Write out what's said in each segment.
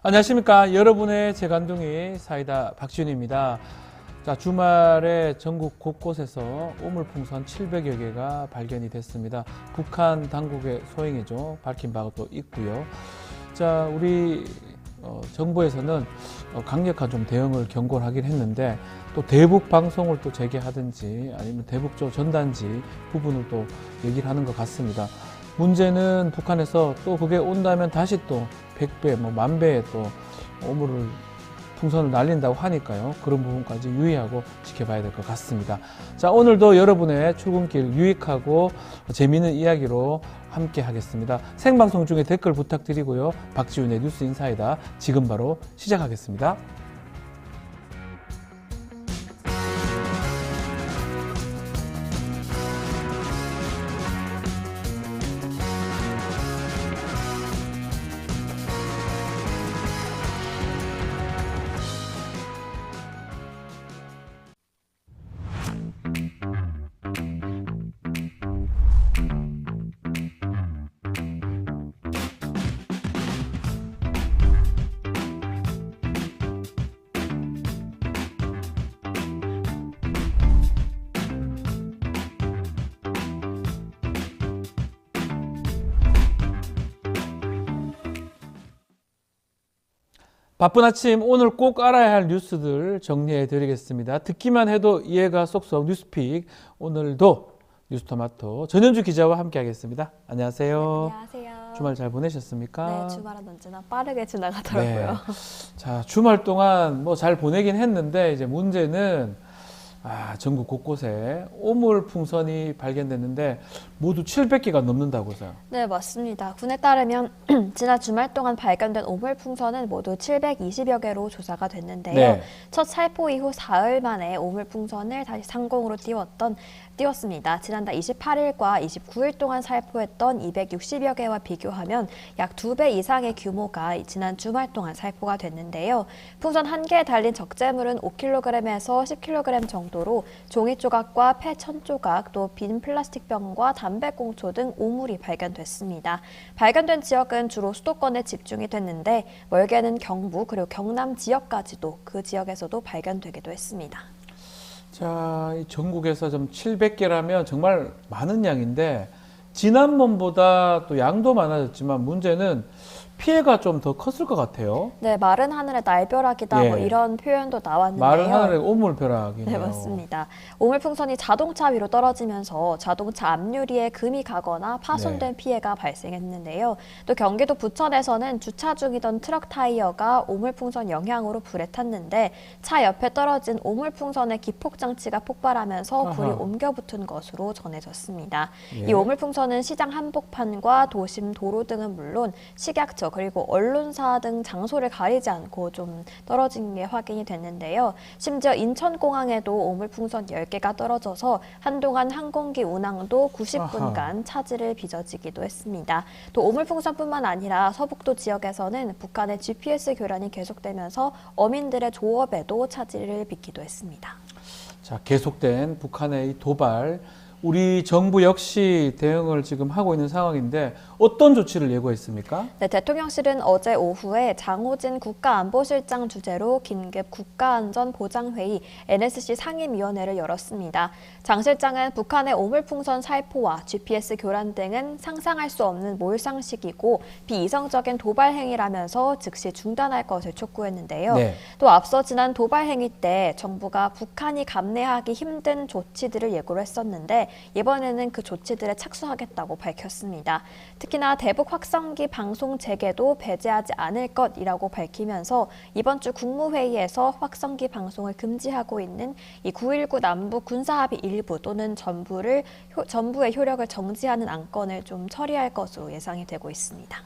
안녕하십니까. 여러분의 재간둥이 사이다 박지훈입니다. 자, 주말에 전국 곳곳에서 오물풍선 700여 개가 발견이 됐습니다. 북한 당국의 소행이죠. 밝힌 바가 또 있고요. 자, 우리 정부에서는 강력한 좀 대응을 경고를 하긴 했는데 또 대북 방송을 또 재개하든지 아니면 대북조 전단지 부분을 또 얘기를 하는 것 같습니다. 문제는 북한에서 또 그게 온다면 다시 또 100배, 뭐 10,000배의 또 오물을 풍선을 날린다고 하니까요. 그런 부분까지 유의하고 지켜봐야 될 것 같습니다. 자, 오늘도 여러분의 출근길 유익하고 재미있는 이야기로 함께 하겠습니다. 생방송 중에 댓글 부탁드리고요. 박지훈의 뉴스 인사이다 지금 바로 시작하겠습니다. 바쁜 아침 오늘 꼭 알아야 할 뉴스들 정리해 드리겠습니다. 듣기만 해도 이해가 쏙쏙 뉴스픽, 오늘도 뉴스토마토 전현주 기자와 함께 하겠습니다. 안녕하세요. 네, 안녕하세요. 주말 잘 보내셨습니까? 네, 주말은 언제나 빠르게 지나가더라고요. 네. 자, 주말 동안 뭐 잘 보내긴 했는데 이제 문제는 전국 곳곳에 오물풍선이 발견됐는데 모두 700개가 넘는다고서요. 네, 맞습니다. 군에 따르면 지난 주말 동안 발견된 오물풍선은 모두 720여 개로 조사가 됐는데요. 네. 첫 살포 이후 사흘 만에 오물풍선을 다시 상공으로 띄웠습니다. 지난달 28일과 29일 동안 살포했던 260여 개와 비교하면 약 2배 이상의 규모가 지난 주말 동안 살포가 됐는데요. 풍선 한 개에 달린 적재물은 5kg에서 10kg 정도로 종이 조각과 폐 1000조각, 또 빈 플라스틱 병과 담배꽁초 등 오물이 발견됐습니다. 발견된 지역은 주로 수도권에 집중이 됐는데 멀게는 경부 그리고 경남 지역까지도 그 지역에서도 발견되기도 했습니다. 자, 이 전국에서 좀 700개라면 정말 많은 양인데 지난번보다 또 양도 많아졌지만 문제는 피해가 좀 더 컸을 것 같아요. 네, 마른 하늘에 날벼락이다 예. 뭐 이런 표현도 나왔는데요. 마른 하늘에 오물벼락이네요. 네, 맞습니다. 오물풍선이 자동차 위로 떨어지면서 자동차 앞유리에 금이 가거나 파손된 피해가 발생했는데요. 또 경기도 부천에서는 주차 중이던 트럭 타이어가 오물풍선 영향으로 불에 탔는데 차 옆에 떨어진 오물풍선의 기폭장치가 폭발하면서 불이 옮겨 붙은 것으로 전해졌습니다. 예. 이 오물풍선은 시장 한복판과 도심 도로 등은 물론 식약처 그리고 언론사 등 장소를 가리지 않고 좀 떨어진 게 확인이 됐는데요. 심지어 인천공항에도 오물풍선 10개가 떨어져서 한동안 항공기 운항도 90분간 차질을 빚어지기도 했습니다. 또 오물풍선뿐만 아니라 서북도 지역에서는 북한의 GPS 교란이 계속되면서 어민들의 조업에도 차질을 빚기도 했습니다. 자, 계속된 북한의 이 도발, 우리 정부 역시 대응을 지금 하고 있는 상황인데 어떤 조치를 예고했습니까? 네, 대통령실은 어제 오후에 장호진 국가안보실장 주재로 긴급 국가안전보장회의 NSC 상임위원회를 열었습니다. 장 실장은 북한의 오물풍선 살포와 GPS 교란 등은 상상할 수 없는 몰상식이고 비이성적인 도발 행위라면서 즉시 중단할 것을 촉구했는데요. 네. 또 앞서 지난 도발 행위 때 정부가 북한이 감내하기 힘든 조치들을 예고를 했었는데 이번에는 그 조치들에 착수하겠다고 밝혔습니다. 특히나 대북 확성기 방송 재개도 배제하지 않을 것이라고 밝히면서 이번 주 국무회의에서 확성기 방송을 금지하고 있는 이 9.19 남북 군사합의 일부 또는 전부의 효력을 정지하는 안건을 좀 처리할 것으로 예상이 되고 있습니다.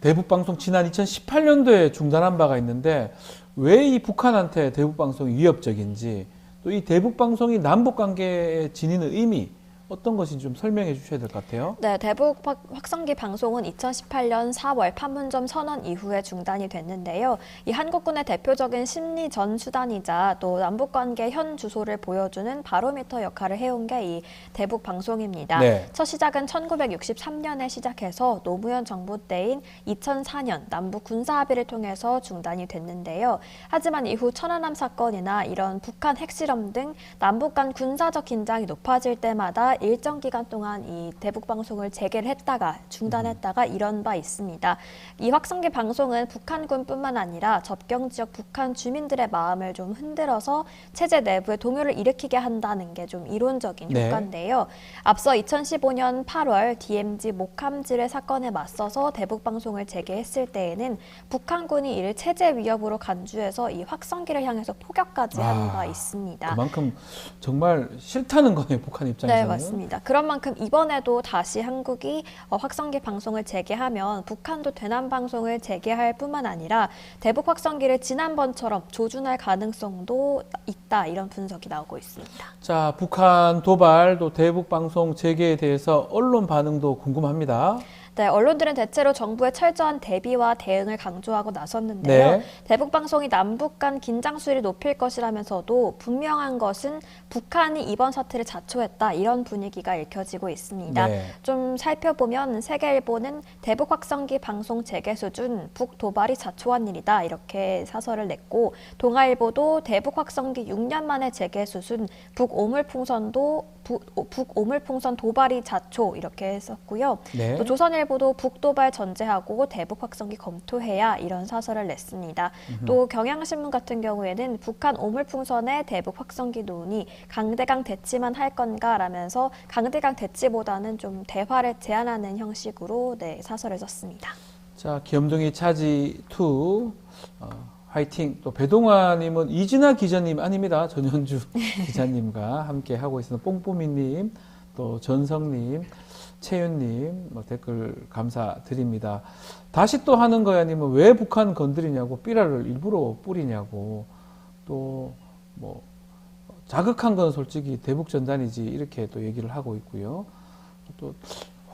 대북방송 지난 2018년도에 중단한 바가 있는데 왜 이 북한한테 대북방송이 위협적인지 또 이 대북방송이 남북관계에 지니는 의미 어떤 것인지 좀 설명해 주셔야 될 것 같아요. 네, 대북 확성기 방송은 2018년 4월 판문점 선언 이후에 중단이 됐는데요. 이 한국군의 대표적인 심리 전수단이자 또 남북관계 현 주소를 보여주는 바로미터 역할을 해온 게 이 대북 방송입니다. 네. 첫 시작은 1963년에 시작해서 노무현 정부 때인 2004년 남북 군사 합의를 통해서 중단이 됐는데요. 하지만 이후 천안함 사건이나 이런 북한 핵실험 등 남북 간 군사적 긴장이 높아질 때마다 일정 기간 동안 이 대북 방송을 재개를 했다가 중단했다가 이런 바 있습니다. 이 확성기 방송은 북한군뿐만 아니라 접경 지역 북한 주민들의 마음을 좀 흔들어서 체제 내부에 동요를 일으키게 한다는 게 좀 이론적인 네. 효과인데요. 앞서 2015년 8월 DMZ 목함지뢰 사건에 맞서서 대북 방송을 재개했을 때에는 북한군이 이를 체제 위협으로 간주해서 이 확성기를 향해서 포격까지 한 바 있습니다. 그만큼 정말 싫다는 거네요, 북한 입장에서는. 네, 맞습니다. 그런 만큼 이번에도 다시 한국이 확성기 방송을 재개하면 북한도 대남 방송을 재개할 뿐만 아니라 대북 확성기를 지난번처럼 조준할 가능성도 있다, 이런 분석이 나오고 있습니다. 자, 북한 도발 또 대북 방송 재개에 대해서 언론 반응도 궁금합니다. 네, 언론들은 대체로 정부의 철저한 대비와 대응을 강조하고 나섰는데요. 네. 대북 방송이 남북 간 긴장 수위를 높일 것이라면서도 분명한 것은 북한이 이번 사태를 자초했다, 이런 분위기가 읽혀지고 있습니다. 네. 좀 살펴보면 세계일보는 대북 확성기 방송 재개 수준 북 도발이 자초한 일이다, 이렇게 사설을 냈고, 동아일보도 대북 확성기 6년 만에 재개 수준 북 오물풍선 도발이 자초, 이렇게 했었고요. 네. 또 조선일보도 북도발 전제하고 대북 확성기 검토해야, 이런 사설을 냈습니다. 또 경향신문 같은 경우에는 북한 오물풍선의 대북 확성기 논의 강대강 대치만 할 건가 라면서 강대강 대치보다는 좀 대화를 제안하는 형식으로 사설을 썼습니다. 자, 귀염둥이 차지 2 화이팅. 또 배동아님은 이진아 기자님 아닙니다. 전현주 기자님과 함께 하고 있는 뽕뽀미님, 또 전성님, 채윤님 댓글 감사드립니다. 다시 또 하는 거야님은 왜 북한 건드리냐고, 삐라를 일부러 뿌리냐고, 또 뭐 자극한 건 솔직히 대북 전단이지, 이렇게 또 얘기를 하고 있고요. 또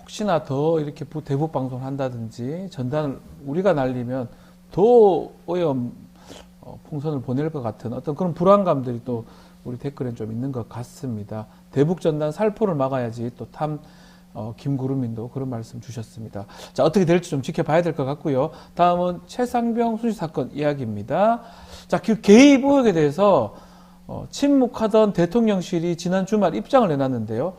혹시나 더 이렇게 대북 방송을 한다든지 전단을 우리가 날리면 더 풍선을 보낼 것 같은 어떤 그런 불안감들이 또 우리 댓글에 좀 있는 것 같습니다. 대북 전단 살포를 막아야지, 또 김구름님도 그런 말씀 주셨습니다. 자, 어떻게 될지 좀 지켜봐야 될 것 같고요. 다음은 최상병 순시 사건 이야기입니다. 자, 그 개입 의혹에 대해서 침묵하던 대통령실이 지난 주말 입장을 내놨는데요.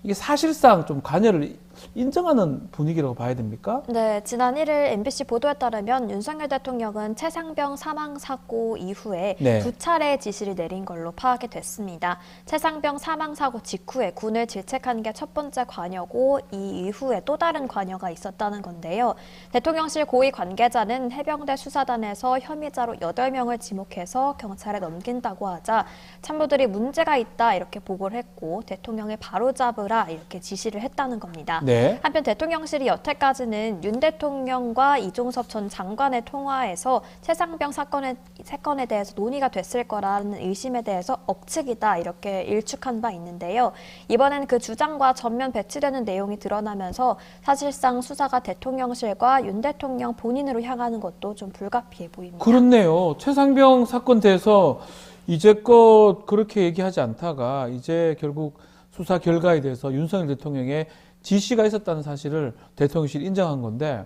이게 사실상 좀 관여를 인정하는 분위기라고 봐야 됩니까? 네, 지난 1일 MBC 보도에 따르면 윤석열 대통령은 최상병 사망 사고 이후에 네. 2차례의 지시를 내린 걸로 파악이 됐습니다. 최상병 사망 사고 직후에 군을 질책한 게 첫 번째 관여고, 이 이후에 또 다른 관여가 있었다는 건데요. 대통령실 고위 관계자는 해병대 수사단에서 혐의자로 8명을 지목해서 경찰에 넘긴다고 하자 참모들이 문제가 있다, 이렇게 보고를 했고 대통령을 바로잡으라, 이렇게 지시를 했다는 겁니다. 네. 한편 대통령실이 여태까지는 윤 대통령과 이종섭 전 장관의 통화에서 최상병 사건에 대해서 논의가 됐을 거라는 의심에 대해서 억측이다, 이렇게 일축한 바 있는데요. 이번엔 그 주장과 전면 배치되는 내용이 드러나면서 사실상 수사가 대통령실과 윤 대통령 본인으로 향하는 것도 좀 불가피해 보입니다. 그렇네요. 최상병 사건 대해서 이제껏 그렇게 얘기하지 않다가 이제 결국 수사 결과에 대해서 윤석열 대통령의 지시가 있었다는 사실을 대통령실이 인정한 건데,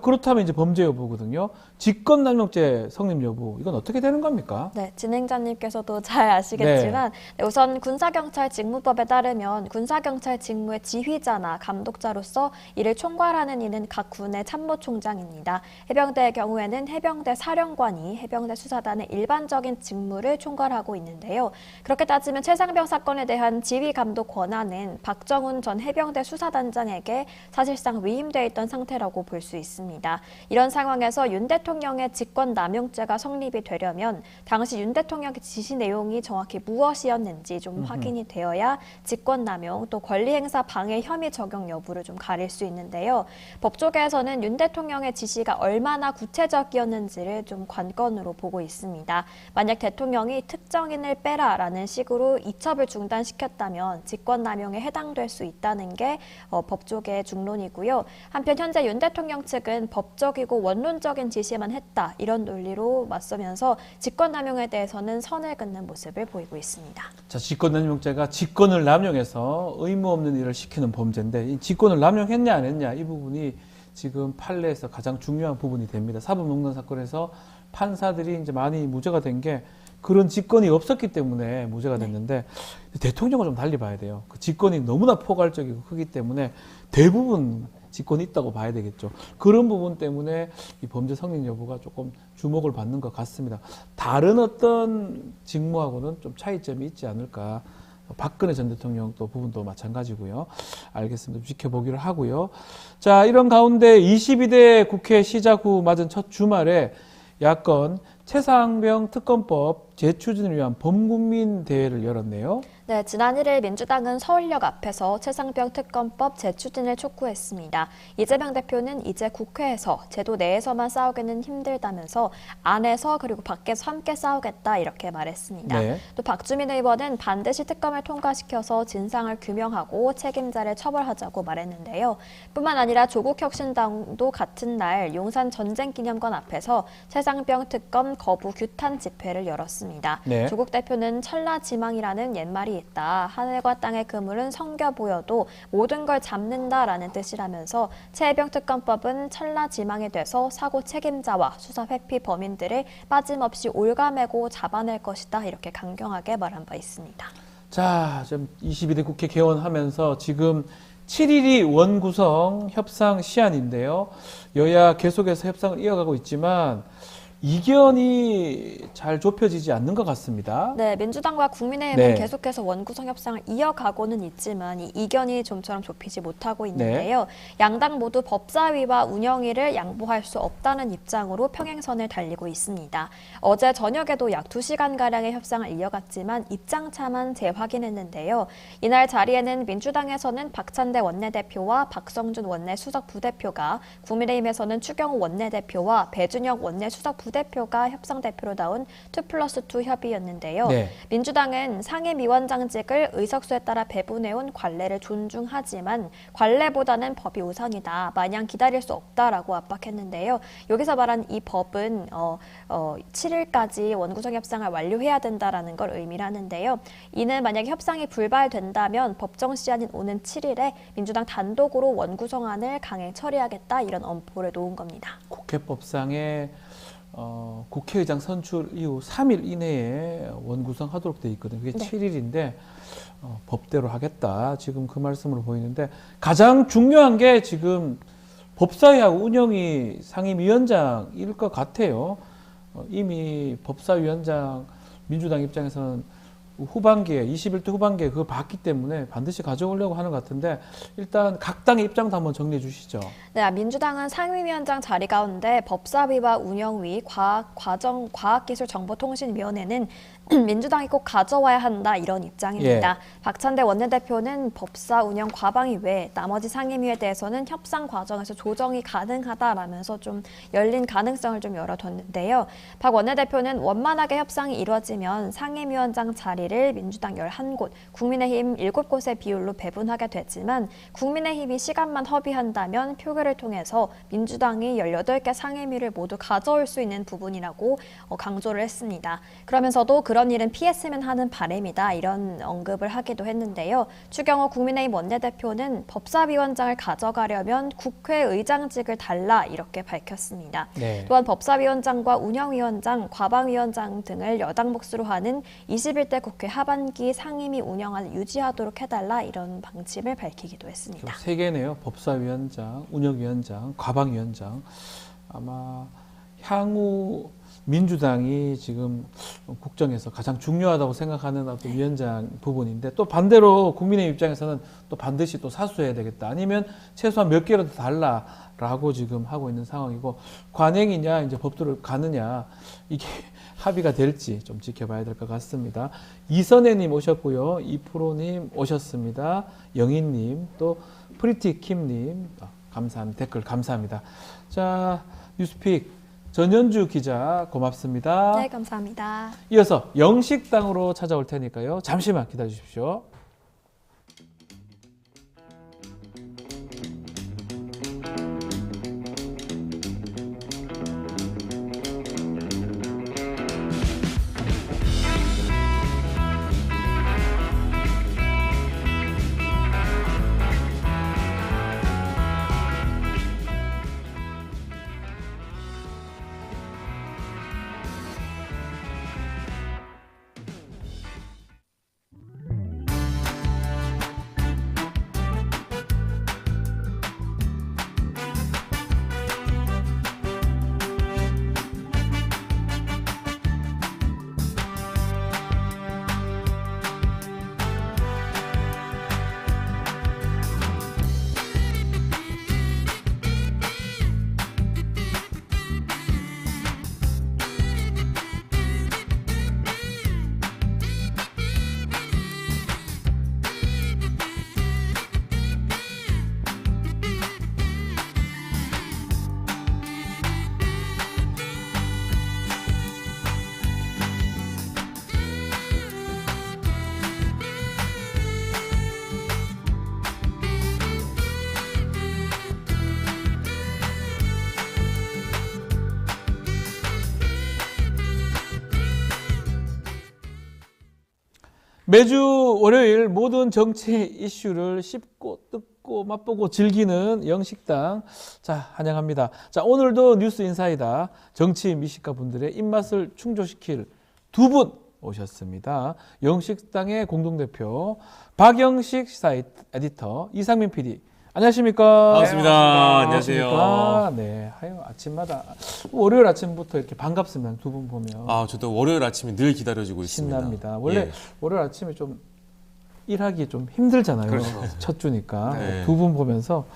그렇다면 이제 범죄 여부거든요. 직권남용죄 성립 여부, 이건 어떻게 되는 겁니까? 네, 진행자님께서도 잘 아시겠지만 우선 군사경찰 직무법에 따르면 군사경찰 직무의 지휘자나 감독자로서 이를 총괄하는 이는 각 군의 참모총장입니다. 해병대의 경우에는 해병대 사령관이 해병대 수사단의 일반적인 직무를 총괄하고 있는데요. 그렇게 따지면 최상병 사건에 대한 지휘 감독 권한은 박정훈 전 해병대 수사단장에게 사실상 위임돼 있던 상태라고 볼 수 있습니다. 이런 상황에서 윤 대통령의 직권남용죄가 성립이 되려면 당시 윤 대통령의 지시 내용이 정확히 무엇이었는지 좀 확인이 되어야 직권남용 또 권리행사 방해 혐의 적용 여부를 좀 가릴 수 있는데요. 법조계에서는 윤 대통령의 지시가 얼마나 구체적이었는지를 좀 관건으로 보고 있습니다. 만약 대통령이 특정인을 빼라라는 식으로 이첩을 중단시켰다면 직권남용에 해당될 수 있다는 게 법조계의 중론이고요. 한편 현재 윤 대통령 측은 법적이고 원론적인 지시만 했다 이런 논리로 맞서면서 직권남용에 대해서는 선을 긋는 모습을 보이고 있습니다. 자, 직권남용죄가 직권을 남용해서 의무 없는 일을 시키는 범죄인데 이 직권을 남용했냐 안 했냐 이 부분이 지금 판례에서 가장 중요한 부분이 됩니다. 사법농단 사건에서 판사들이 이제 많이 무죄가 된 게 그런 직권이 없었기 때문에 무죄가 됐는데 대통령을 좀 달리 봐야 돼요. 그 직권이 너무나 포괄적이고 크기 때문에 대부분 직권이 있다고 봐야 되겠죠. 그런 부분 때문에 이 범죄 성립 여부가 조금 주목을 받는 것 같습니다. 다른 어떤 직무하고는 좀 차이점이 있지 않을까. 박근혜 전 대통령 또 부분도 마찬가지고요. 알겠습니다. 지켜보기로 하고요. 자, 이런 가운데 22대 국회 시작 후 맞은 첫 주말에 야권 최상병 특검법 재추진을 위한 범국민 대회를 열었네요. 네, 지난 1일 민주당은 서울역 앞에서 최상병 특검법 재추진을 촉구했습니다. 이재명 대표는 이제 국회에서 제도 내에서만 싸우기는 힘들다면서 안에서 그리고 밖에서 함께 싸우겠다 이렇게 말했습니다. 네. 또 박주민 의원은 반드시 특검을 통과시켜서 진상을 규명하고 책임자를 처벌하자고 말했는데요. 뿐만 아니라 조국혁신당도 같은 날 용산 전쟁기념관 앞에서 최상병 특검 거부 규탄 집회를 열었습니다. 네. 조국 대표는 천라지망이라는 옛말이 있다. 하늘과 땅의 그물은 성겨 보여도 모든 걸 잡는다라는 뜻이라면서 최해병 특검법은 천라지망이 돼서 사고 책임자와 수사 회피 범인들을 빠짐없이 올가매고 잡아낼 것이다. 이렇게 강경하게 말한 바 있습니다. 자, 지금 22대 국회 개원하면서 지금 7일이 원구성 협상 시한인데요. 여야 계속해서 협상을 이어가고 있지만 이견이 잘 좁혀지지 않는 것 같습니다. 네, 민주당과 국민의힘은 네. 계속해서 원구성 협상을 이어가고는 있지만 이 이견이 좀처럼 좁히지 못하고 있는데요. 양당 모두 법사위와 운영위를 양보할 수 없다는 입장으로 평행선을 달리고 있습니다. 어제 저녁에도 약 2시간가량의 협상을 이어갔지만 입장차만 재확인했는데요. 이날 자리에는 민주당에서는 박찬대 원내대표와 박성준 원내수석 부대표가, 국민의힘에서는 추경호 원내대표와 배준혁 원내수석 부대표가 협상대표로 나온 2+2 협의였는데요. 네. 민주당은 상임위원장직을 의석수에 따라 배분해온 관례를 존중하지만 관례보다는 법이 우선이다. 마냥 기다릴 수 없다라고 압박했는데요. 여기서 말한 이 법은 7일까지 원구성 협상을 완료해야 된다라는 걸 의미를 하는데요. 이는 만약에 협상이 불발된다면 법정 시한인 오는 7일에 민주당 단독으로 원구성안을 강행 처리하겠다 이런 엄포를 놓은 겁니다. 국회법상에 국회의장 선출 이후 3일 이내에 원구성하도록 되어 있거든요. 그게 네. 7일인데 법대로 하겠다. 지금 그 말씀으로 보이는데 가장 중요한 게 지금 법사위하고 운영위 상임위원장일 것 같아요. 이미 법사위원장 민주당 입장에서는 후반기에 21대 후반기에 그걸 봤기 때문에 반드시 가져오려고 하는 것 같은데 일단 각 당의 입장도 한번 정리해 주시죠. 네, 민주당은 상임위원장 자리 가운데 법사위와 운영위, 과학기술정보통신위원회는 민주당이 꼭 가져와야 한다 이런 입장입니다. 박찬대 원내대표는 법사 운영 과방위 외 나머지 상임위에 대해서는 협상 과정에서 조정이 가능하다라면서 좀 열린 가능성을 좀 열어뒀는데요. 박 원내대표는 원만하게 협상이 이루어지면 상임위원장 자리를 민주당 11곳, 국민의힘 7곳의 비율로 배분하게 되지만 국민의힘이 시간만 허비한다면 표결을 통해서 민주당이 18개 상임위를 모두 가져올 수 있는 부분이라고 강조를 했습니다. 그러면서도 그런 일은 피했으면 하는 바람이다 이런 언급을 하기도 했는데요. 추경호 국민의힘 원내대표는 법사위원장을 가져가려면 국회의장직을 달라 이렇게 밝혔습니다. 네. 또한 법사위원장과 운영위원장, 과방위원장 등을 여당 몫으로 하는 21대 국회 하반기 상임위 운영안을 유지하도록 해달라 이런 방침을 밝히기도 했습니다. 세 개네요. 법사위원장, 운영위원장, 과방위원장. 아마 향후 민주당이 지금 국정에서 가장 중요하다고 생각하는 어떤 위원장 부분인데 또 반대로 국민의 입장에서는 또 반드시 또 사수해야 되겠다. 아니면 최소한 몇 개라도 달라. 라고 지금 하고 있는 상황이고, 관행이냐 이제 법도를 가느냐, 이게 합의가 될지 좀 지켜봐야 될 것 같습니다. 이선혜님 오셨고요. 이프로님 오셨습니다. 영희님, 또 프리티킴님 감사합니다. 댓글 감사합니다. 자, 뉴스픽 전현주 기자 고맙습니다. 네, 감사합니다. 이어서 영식당으로 찾아올 테니까요. 잠시만 기다려 주십시오. 매주 월요일 모든 정치 이슈를 씹고 뜯고 맛보고 즐기는 영식당. 자, 환영합니다. 자, 오늘도 뉴스 인사이다. 정치 미식가 분들의 입맛을 충족시킬 두 분 오셨습니다. 영식당의 공동대표 박영식 시사 에디터 이상민 PD. 안녕하십니까? 반갑습니다. 안녕하세요. 안녕하십니까? 네, 하여 아침마다 월요일 아침부터 이렇게 반갑습니다. 두 분 보면. 아, 저도 월요일 아침이 늘 기다려지고 있습니다. 신납니다. 원래 예. 월요일 아침에 좀 일하기 좀 힘들잖아요. 그렇죠. 첫 주니까. 네. 두 분 보면서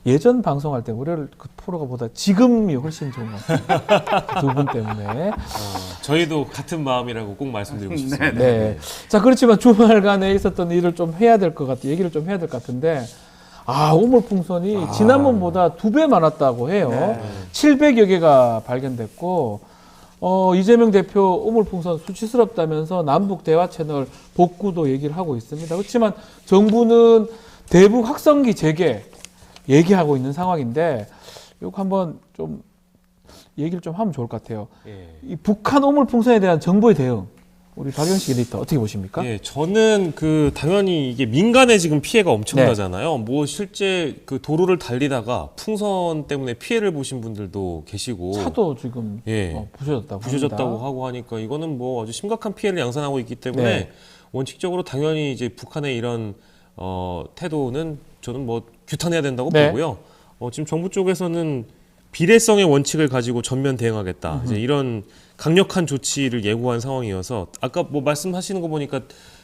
예전 방송할 때 월요일 그 프로가 보다 지금이 훨씬 좋은 것 같아요. 두 분 때문에. 저희도 같은 마음이라고 꼭 말씀드리고 싶습니다. 네. 자, 그렇지만 주말간에 있었던 일을 좀 해야 될 것 같아요. 얘기를 좀 해야 될 것 같은데. 아, 오물풍선이 지난번보다 2배 많았다고 해요. 네. 700여 개가 발견됐고, 이재명 대표 오물풍선 수치스럽다면서 남북 대화 채널 복구도 얘기를 하고 있습니다. 그렇지만 정부는 대북 확성기 재개 얘기하고 있는 상황인데, 이거 한번 좀 얘기를 좀 하면 좋을 것 같아요. 예. 이 북한 오물풍선에 대한 정부의 대응, 우리 박영식 에디터 어떻게 보십니까? 예, 저는 당연히 이게 민간에 지금 피해가 엄청나잖아요. 뭐 실제 그 도로를 달리다가 풍선 때문에 피해를 보신 분들도 계시고 차도 지금 예. 부셔졌다고 부셔졌다고 합니다. 하고 하니까 이거는 뭐 아주 심각한 피해를 양산하고 있기 때문에 네. 원칙적으로 당연히 이제 북한의 이런 태도는 저는 뭐 규탄해야 된다고 네. 보고요. 지금 정부 쪽에서는 비례성의 원칙을 가지고 전면 대응하겠다. 이제 이런 강력한 조치를 예고한 상황이어서 아까 뭐 말씀하시는 거 보니까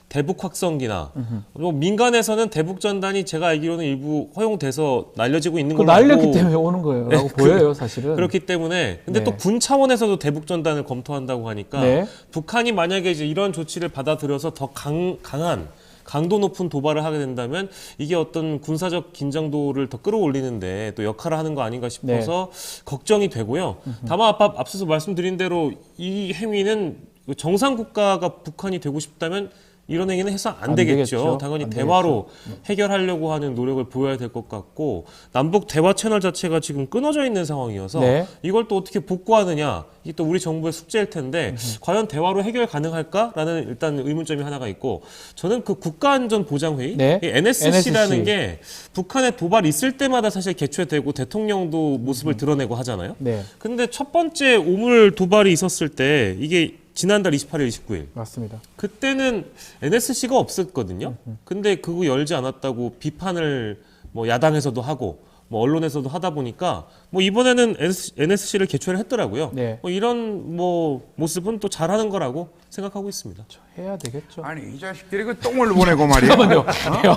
대북 확성기나 뭐 민간에서는 대북 전단이 제가 알기로는 일부 허용돼서 날려지고 있는 그 걸로 날렸기 알고 때문에 오는 거예요라고 보여요, 사실은. 그렇기 때문에 근데 네. 또 군 차원에서도 대북 전단을 검토한다고 하니까 네. 북한이 만약에 이제 이런 조치를 받아들여서 더 강한 강도 높은 도발을 하게 된다면 이게 어떤 군사적 긴장도를 더 끌어올리는데 또 역할을 하는 거 아닌가 싶어서 걱정이 되고요. 다만 앞서서 말씀드린 대로 이 행위는 정상 국가가 북한이 되고 싶다면 이런 행위는 해서 안 되겠죠. 당연히 안 대화로 해결하려고 하는 노력을 보여야 될 것 같고 남북 대화 채널 자체가 지금 끊어져 있는 상황이어서 네. 이걸 또 어떻게 복구하느냐 이게 또 우리 정부의 숙제일 텐데 과연 대화로 해결 가능할까라는 일단 의문점이 하나가 있고 저는 그 국가안전보장회의 네. 이 NSC라는 NSC. 게 북한의 도발 있을 때마다 사실 개최되고 대통령도 모습을 드러내고 하잖아요. 네, 근데 첫 번째 오물 도발이 있었을 때 이게 지난달 28일, 29일 맞습니다. 그때는 NSC가 없었거든요. 근데 그거 열지 않았다고 비판을 뭐 야당에서도 하고 뭐 언론에서도 하다 보니까 뭐 이번에는 NSC를 개최를 했더라고요. 네. 뭐 이런 뭐 모습은 또 잘하는 거라고 생각하고 있습니다. 해야 되겠죠. 아니 이 자식들이 그 똥을 보내고 말이야. 잠깐만요.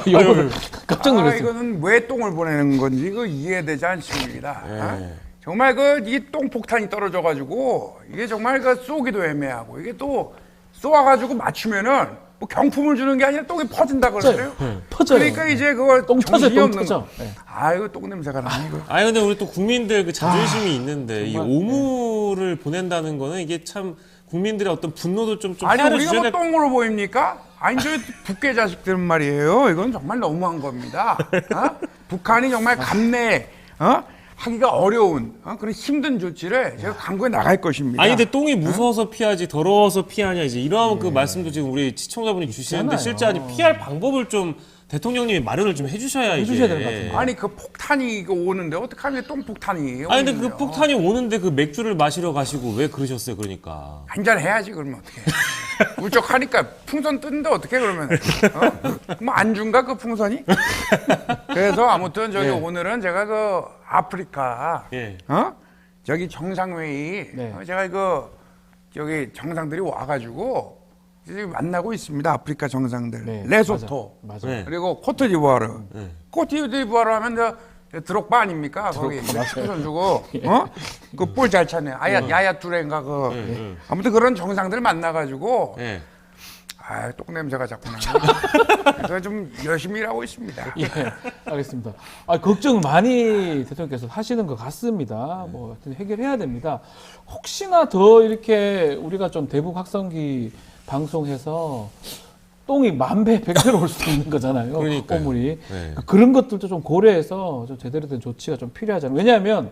요거를 깜짝 놀랐어요. 이거는 왜 똥을 보내는 건지 이거 이해되지 않습니다. 예. 정말 이 똥폭탄이 떨어져가지고 이게 정말 그 쏘기도 애매하고 이게 또 쏘아가지고 맞추면은 뭐 경품을 주는 게 아니라 똥이 퍼진다 그러세요. 퍼져요. 그러니까 이제 그거 똥 터져, 정신이 똥 없는 터져. 거. 네. 아 이거 똥 냄새가 나네 이거. 아니 근데 우리 또 국민들 그 자존심이 있는데 이 정말, 오물을 보낸다는 거는 이게 참 국민들의 어떤 분노도 좀 아니 헤아려 우리가 뭐 주셔야 될 똥으로 보입니까? 아니 저 북괴 자식들은 말이에요. 이건 정말 너무한 겁니다. 북한이 정말 감내 하기가 어려운 그런 힘든 조치를 제가 강구해 나갈 것입니다. 아니 근데 똥이 무서워서 피하지 더러워서 피하냐 이제 이런 그 말씀도 지금 우리 시청자분이 주시는데 그렇잖아요. 실제 아니 피할 방법을 좀 대통령님이 마련을 좀 해주셔야 해주셔야 이게. 될것 같은데. 아니 그 폭탄이 이거 오는데 어떡하면 똥폭탄이 아니 근데 오는데요. 그 폭탄이 오는데 그 맥주를 마시러 가시고 왜 그러셨어요? 그러니까. 한잔 해야지 그러면 어떡해. 울적하니까 풍선 뜨는데 어떡해 그러면. 뭐 안준가 그 풍선이? 그래서 아무튼 저기 네. 오늘은 제가 그 아프리카 예. 저기 정상회의 네. 제가 저기 정상들이 와가지고 이제 만나고 있습니다. 아프리카 정상들. 네, 레소토 맞아. 네. 그리고 코트디부아르. 코트디부아르 하면 드록바 아닙니까? 거기 멕시코 선수고 그 볼 잘 차네. 야야 뚜레인가 아무튼 그런 정상들 만나가지고 예. 똥 냄새가 자꾸 나네. 그래서 좀 열심히 일하고 있습니다. 예, 알겠습니다. 걱정 많이 대통령께서 하시는 것 같습니다. 뭐 하여튼 해결해야 됩니다. 혹시나 더 이렇게 우리가 좀 대북 확성기 방송해서 똥이 만배 백배로 올 수도 있는 거잖아요. 그러니까요. 오물이. 네. 그런 것들도 좀 고려해서 좀 제대로 된 조치가 좀 필요하잖아요. 왜냐하면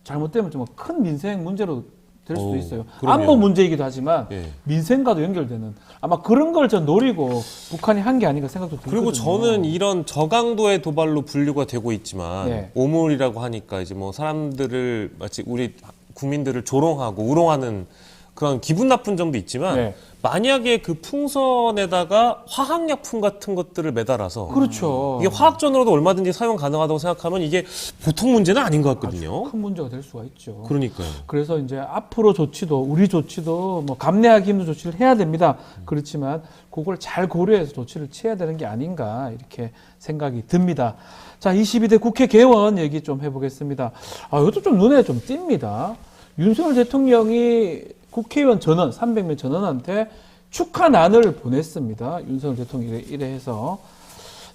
잘못되면 좀 큰 민생 문제로 될 수도 있어요. 그럼요. 안보 문제이기도 하지만 예. 민생과도 연결되는 아마 그런 걸 전 노리고 북한이 한 게 아닌가 생각도 들거든요. 그리고 저는 이런 저강도의 도발로 분류가 되고 있지만 네. 오물이라고 하니까 이제 뭐 사람들을 마치 우리 국민들을 조롱하고 우롱하는 그런 기분 나쁜 점도 있지만 네. 만약에 그 풍선에다가 화학약품 같은 것들을 매달아서 그렇죠. 이게 화학전으로도 얼마든지 사용 가능하다고 생각하면 이게 보통 문제는 아닌 것 같거든요. 큰 문제가 될 수가 있죠. 그러니까요. 그래서 이제 앞으로 조치도 우리 조치도 뭐 감내하기 힘든 조치를 해야 됩니다. 그렇지만 그걸 잘 고려해서 조치를 취해야 되는 게 아닌가 이렇게 생각이 듭니다. 자, 22대 국회 개원 얘기 좀 해보겠습니다. 이것도 좀 눈에 좀 띕니다. 윤석열 대통령이 국회의원 전원 300명 전원한테 축하난을 보냈습니다. 윤석열 대통령이 이래 해서.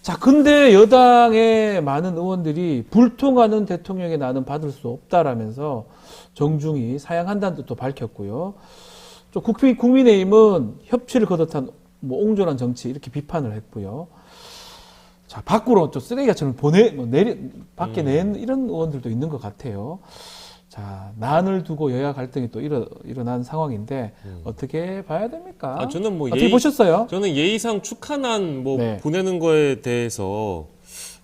자, 근데 여당의 많은 의원들이 불통하는 대통령의 난은 받을 수 없다라면서 정중히 사양한다는 뜻도 밝혔고요. 또 국민의힘은 협치를 거듭한 뭐 옹졸한 정치 이렇게 비판을 했고요. 자, 밖으로 또 쓰레기가처럼 밖에 낸 이런 의원들도 있는 것 같아요. 자, 난을 두고 여야 갈등이 또 일어난 상황인데 어떻게 봐야 됩니까? 저는 뭐 어떻게 보셨어요? 저는 예의상 축하난 뭐 네. 보내는 거에 대해서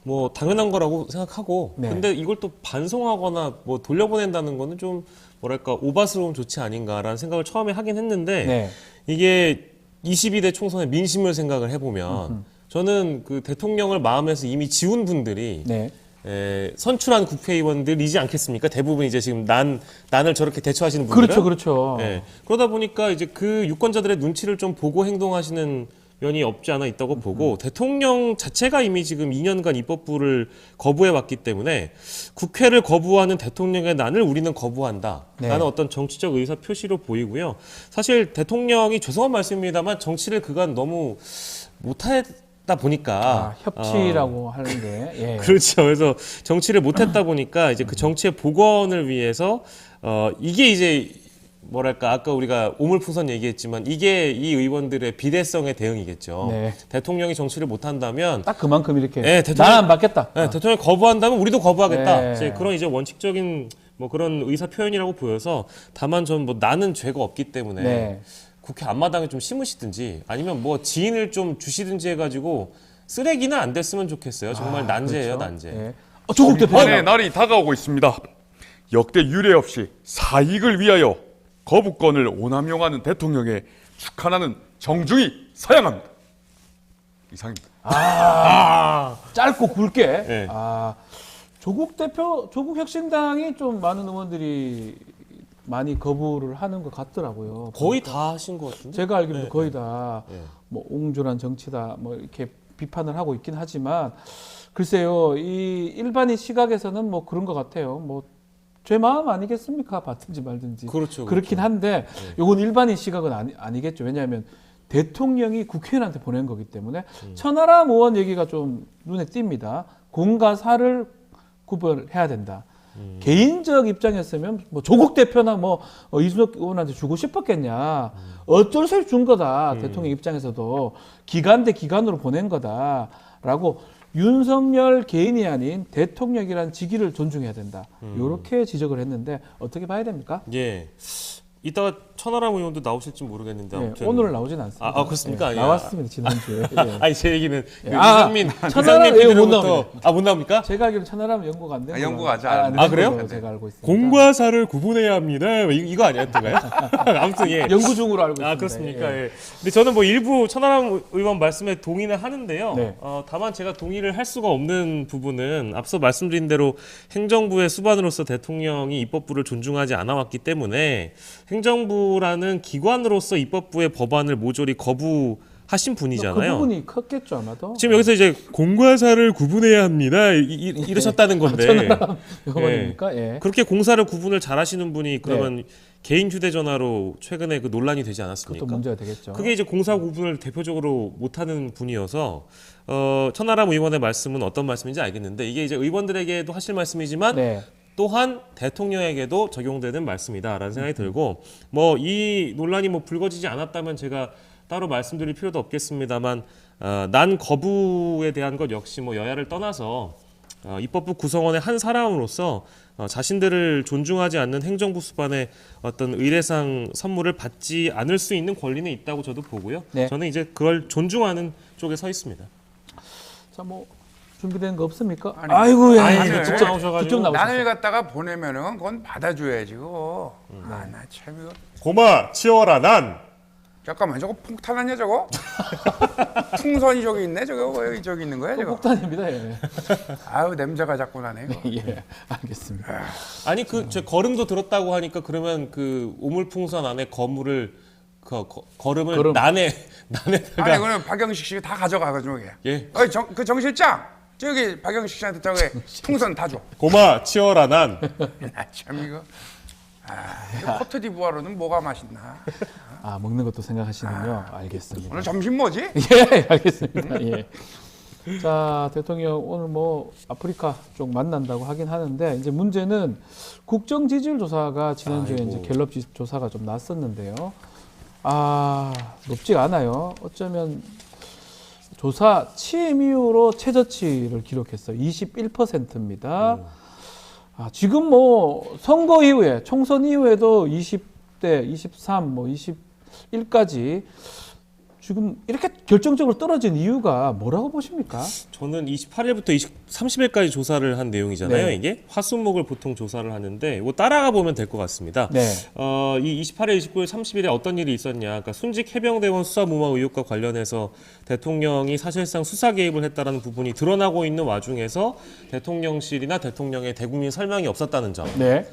뭐 당연한 거라고 생각하고 네. 근데 이걸 또 반송하거나 뭐 돌려보낸다는 거는 좀 뭐랄까 오바스러운 조치 아닌가라는 생각을 처음에 하긴 했는데 네. 이게 22대 총선의 민심을 생각을 해보면 저는 그 대통령을 마음에서 이미 지운 분들이 네. 선출한 국회의원들이지 않겠습니까? 대부분 이제 지금 난을 저렇게 대처하시는 분들은 그렇죠, 그렇죠. 예. 그러다 보니까 이제 그 유권자들의 눈치를 좀 보고 행동하시는 면이 없지 않아 있다고 보고 대통령 자체가 이미 지금 2년간 입법부를 거부해 왔기 때문에 국회를 거부하는 대통령의 난을 우리는 거부한다. 네. 라는 어떤 정치적 의사 표시로 보이고요. 사실 대통령이 죄송한 말씀입니다만 정치를 그간 너무 못하다 보니까 협치라고 하는데 예. 그렇죠. 그래서 정치를 못했다 보니까 이제 그 정치의 복원을 위해서 이게 이제 뭐랄까 아까 우리가 오물풍선 얘기했지만 이게 이 의원들의 비대성의 대응이겠죠. 네. 대통령이 정치를 못한다면 딱 그만큼 이렇게 네, 난 안 받겠다. 대통령이 거부한다면 우리도 거부하겠다. 네. 이제 그런 이제 원칙적인 뭐 그런 의사 표현이라고 보여서 다만 전 뭐 나는 죄가 없기 때문에 네. 국회 앞마당에 좀 심으시든지 아니면 뭐 지인을 좀 주시든지 해가지고 쓰레기는 안 됐으면 좋겠어요. 정말 난제예요, 그렇죠. 난제. 예. 조국 대표. 비판의 날이 다가오고 있습니다. 역대 유례 없이 사익을 위하여 거부권을 오남용하는 대통령의 축하나는 정중히 사양합니다. 이상입니다. 짧고 굵게. 네. 조국 혁신당이 좀 많은 의원들이 많이 거부를 하는 것 같더라고요. 거의 다 하신 것 같은데. 제가 알기로도 네, 거의 다 네. 뭐 옹졸한 정치다 뭐 이렇게 비판을 하고 있긴 하지만 글쎄요, 이 일반인 시각에서는 뭐 그런 것 같아요. 뭐 제 마음 아니겠습니까? 받든지 말든지. 그렇죠. 그렇긴 한데 요건 일반인 시각은 아니겠죠. 왜냐하면 대통령이 국회의원한테 보낸 거기 때문에 천하람 의원 얘기가 좀 눈에 띕니다. 공과 사를 구별해야 된다. 개인적 입장이었으면 뭐 조국 대표나 뭐 이준석 의원한테 주고 싶었겠냐. 어쩔 수 없이 준 거다. 대통령 입장에서도 기간 대 기간으로 보낸 거다라고 윤석열 개인이 아닌 대통령이라는 직위를 존중해야 된다. 이렇게 지적을 했는데 어떻게 봐야 됩니까? 예. 이따가 천하람 의원도 나오실지 모르겠는데 네, 아무튼 오늘 나오진 않습니다. 아, 그렇습니까? 예. 나왔습니다 지난주에. 예. 아니 제 얘기는 그 천하람 이상민 의원 못 PD로부터 나옵니다. 못 나옵니까? 제가 알기로는 천하람 연구가 안 된 연구가 아직 안 안 된 아, 그래요? 걸로 제가 알고 있습니다. 공과 사를 구분해야 합니다. 이거 아니었던가요? 아무튼 예. 연구 중으로 알고 있습니다. 아 그렇습니까? 예. 예. 근데 저는 뭐 일부 천하람 의원 말씀에 동의는 하는데요. 네. 다만 제가 동의를 할 수가 없는 부분은 앞서 말씀드린 대로 행정부의 수반으로서 대통령이 입법부를 존중하지 않아왔기 때문에 행정부라는 기관으로서 입법부의 법안을 모조리 거부하신 그 분이잖아요. 부분이 컸겠죠 아마도. 지금 여기서 이제 공과 사를 구분해야 합니다. 이러셨다는 건데. 천하람 의원입니까? 예. 그렇게 공사를 구분을 잘 하시는 분이 그러면 개인 휴대전화로 최근에 그 논란이 되지 않았습니까? 그것도 문제가 되겠죠. 그게 이제 공사 구분을 대표적으로 못하는 분이어서 천하람 의원의 말씀은 어떤 말씀인지 알겠는데 이게 이제 의원들에게도 하실 말씀이지만 네. 또한 대통령에게도 적용되는 말씀이다라는 생각이 들고 뭐 이 논란이 뭐 불거지지 않았다면 제가 따로 말씀드릴 필요도 없겠습니다만 난 거부에 대한 것 역시 뭐 여야를 떠나서 입법부 구성원의 한 사람으로서 자신들을 존중하지 않는 행정부 수반의 어떤 의례상 선물을 받지 않을 수 있는 권리는 있다고 저도 보고요. 네. 저는 이제 그걸 존중하는 쪽에 서 있습니다. 자, 뭐 준비된 거 없습니까? 아니, 아이고, 예. 아니, 직접 직접 나오셔가지고. 직접 나오셨어요. 난을 갖다가 보내면은 그건 받아줘야지 그거. 나 참 이거. 고마 치워라 난. 잠깐만 저거 폭탄 아니야 저거? 풍선이 저기 있네 저거 여기 저기 있는 거야 또 저거? 폭탄입니다. 예. 아유 냄새가 자꾸 나네 이거. 예. 알겠습니다. 아니 제 걸음도 들었다고 하니까 그러면 그 오물풍선 안에 거물을 걸음을 걸음. 난에다가 아니 그러면 박영식 씨가 다 가져가가지고 이게. 예. 어이 정 실장 저기 박영식 씨한테 저기 풍선 다 줘. 고마 치워라 난. 나 참 이거. 이 코트디부아르는 뭐가 맛있나? 아, 먹는 것도 생각하시는군요. 알겠습니다. 오늘 점심 뭐지? 예, 알겠습니다. 예. 자, 대통령 오늘 뭐 아프리카 쪽 만난다고 하긴 하는데 이제 문제는 국정 지지율 조사가 지난주에 아이고. 이제 갤럽 조사가 좀 났었는데요. 아, 높지가 않아요. 어쩌면 조사 취임 이후로 최저치를 기록했어요. 21%입니다. 아, 지금 뭐 선거 이후에 총선 이후에도 20대, 23, 뭐 21까지 지금 이렇게 결정적으로 떨어진 이유가 뭐라고 보십니까? 저는 28일부터 30일까지 조사를 한 내용이잖아요. 네. 이게 화수목을 보통 조사를 하는데 이거 따라가 보면 될 것 같습니다. 네. 이 28일, 29일, 30일에 어떤 일이 있었냐? 그러니까 순직 해병대원 수사 무마 의혹과 관련해서 대통령이 사실상 수사 개입을 했다라는 부분이 드러나고 있는 와중에서 대통령실이나 대통령의 대국민 설명이 없었다는 점. 네.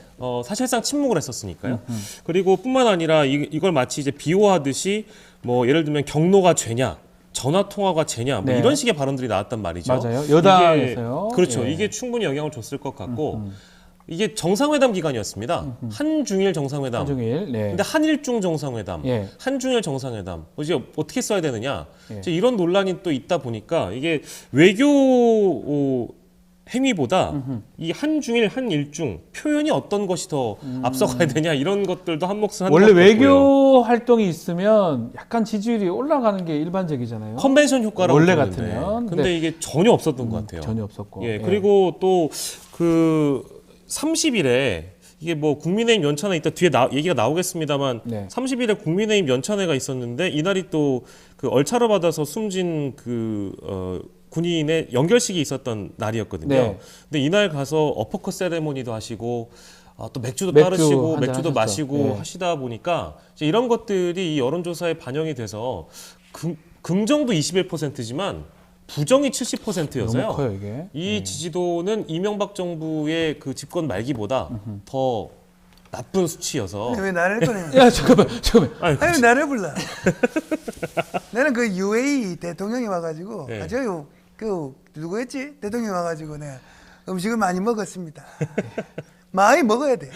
사실상 침묵을 했었으니까요. 그리고 뿐만 아니라 이걸 마치 이제 비호하듯이 뭐 예를 들면 경로가 죄냐, 전화 통화가 죄냐, 뭐 네. 이런 식의 발언들이 나왔단 말이죠. 맞아요. 여당에서요. 이게, 그렇죠. 예. 이게 충분히 영향을 줬을 것 같고 이게 정상회담 기간이었습니다. 한중일 정상회담. 한중일. 네. 근데 한일중 정상회담, 예. 한중일 정상회담. 이제 어떻게 써야 되느냐? 예. 이제 이런 논란이 또 있다 보니까 이게 외교 행위보다 이 한중일 한일중 표현이 어떤 것이 더 앞서가야 되냐 이런 것들도 한 몫을 하는 원래 것 같고요. 외교 활동이 있으면 약간 지지율이 올라가는 게 일반적이잖아요. 컨벤션 효과라고 원래 부르는데. 같으면. 근데 네. 이게 전혀 없었던 것 같아요. 전혀 없었고. 예, 그리고 또 그 30일에 이게 뭐 국민의힘 연찬회 이따 뒤에 얘기가 나오겠습니다만 네. 30일에 국민의힘 연찬회가 있었는데 이날이 또 그 얼차려 받아서 숨진 그 군인의 연결식이 있었던 날이었거든요. 네. 근데 이날 가서 어퍼컷 세레모니도 하시고 또 맥주도 맥주 따르시고 한잔 맥주도 하셨죠. 마시고 네. 하시다 보니까 이제 이런 것들이 이 여론조사에 반영이 돼서 긍정도 21%지만 부정이 너무 70%여서요. 커요 이게. 이 지지도는 이명박 정부의 그 집권 말기보다 더 나쁜 수치여서 왜 나를 꺼내? 야 잠깐만. 아니, 아니 왜 나를 불러? 나는 그 UAE 대통령이 와가지고 네. 그 누구였지? 대통령이 와가지고 내가 음식을 많이 먹었습니다. 많이 먹어야 돼.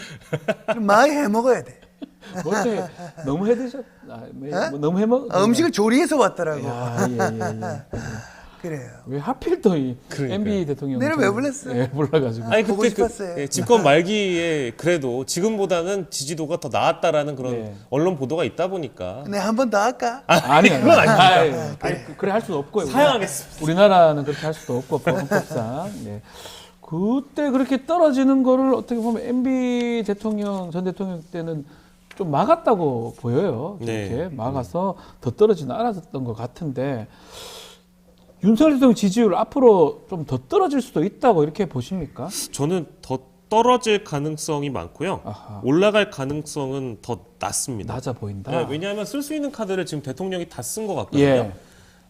많이 해 먹어야 돼. 어떻게 너무 해드셨? 어? 너무 해먹? 음식을 조리해서 왔더라고. 예. 그래요. 왜 하필 또 이 그러니까요. MB 대통령 내가 왜 불렀어? 예, 몰라가지고. 아니 보고 그때 싶었어요. 집권 말기에 그래도 지금보다는 지지도가 더 나았다라는 그런 네. 언론 보도가 있다 보니까 내가 한 번 더 할까? 아니 그래 할 수는 없고요. 사양하겠습니다. 우리나라는 그렇게 할 수도 없고 헌법상. 네. 그때 그렇게 떨어지는 거를 어떻게 보면 MB 대통령 전 대통령 때는 좀 막았다고 보여요. 이렇게 네. 막아서 더 떨어지는 않았던 것 같은데 윤석열 대통령 지지율 앞으로 좀 더 떨어질 수도 있다고 이렇게 보십니까? 저는 더 떨어질 가능성이 많고요. 아하. 올라갈 가능성은 더 낮습니다. 낮아 보인다. 네, 왜냐하면 쓸 수 있는 카드를 지금 대통령이 다 쓴 것 같거든요. 예.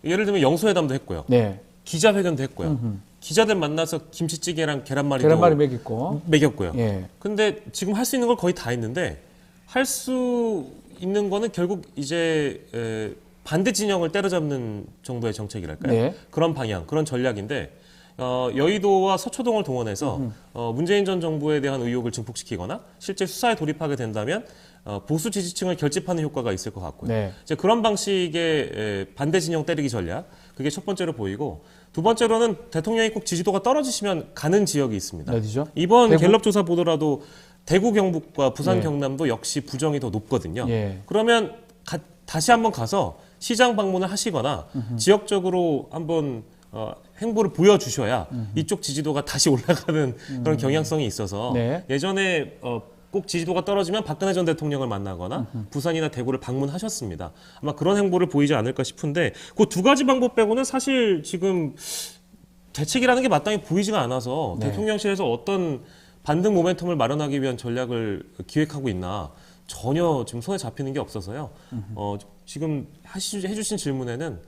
예를 들면 영수회담도 했고요. 네. 기자회견도 했고요. 기자들 만나서 김치찌개랑 계란말이도 계란말이 먹이고. 먹였고요. 예. 근데 지금 할 수 있는 걸 거의 다 했는데 할 수 있는 거는 결국 이제 반대 진영을 때려잡는 정도의 정책이랄까요? 네. 그런 방향, 그런 전략인데 여의도와 서초동을 동원해서 문재인 전 정부에 대한 의혹을 증폭시키거나 실제 수사에 돌입하게 된다면 보수 지지층을 결집하는 효과가 있을 것 같고요. 네. 이제 그런 방식의 반대 진영 때리기 전략, 그게 첫 번째로 보이고 두 번째로는 대통령이 꼭 지지도가 떨어지시면 가는 지역이 있습니다. 어디죠? 이번 대구? 갤럽 조사 보더라도 대구 경북과 부산 네. 경남도 역시 부정이 더 높거든요. 예. 그러면 다시 한번 가서 시장 방문을 하시거나 지역적으로 한번 행보를 보여주셔야 이쪽 지지도가 다시 올라가는 그런 경향성이 있어서 네. 예전에 꼭 지지도가 떨어지면 박근혜 전 대통령을 만나거나 부산이나 대구를 방문하셨습니다. 아마 그런 행보를 보이지 않을까 싶은데 그 두 가지 방법 빼고는 사실 지금 대책이라는 게 마땅히 보이지가 않아서 네. 대통령실에서 어떤 반등 모멘텀을 마련하기 위한 전략을 기획하고 있나 전혀 지금 손에 잡히는 게 없어서요. 지금 해주신 질문에는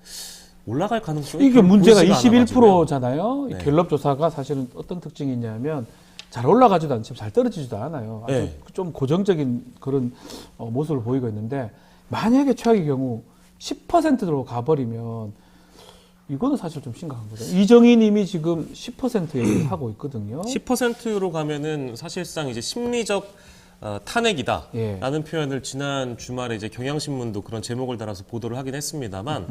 올라갈 가능성이 이게 별로 문제가 보이지가 않아가지고요. 21%잖아요. 네. 갤럽 조사가 사실은 어떤 특징이 있냐면 잘 올라가지도 않지만 잘 떨어지지도 않아요. 아주 네. 좀 고정적인 그런 모습을 보이고 있는데 만약에 최악의 경우 10%로 가버리면 이거는 사실 좀 심각한 거죠. 이정희 님이 지금 10% 얘기를 하고 있거든요. 10%로 가면은 사실상 이제 심리적 탄핵이다 예. 라는 표현을 지난 주말에 이제 경향신문도 그런 제목을 달아서 보도를 하긴 했습니다만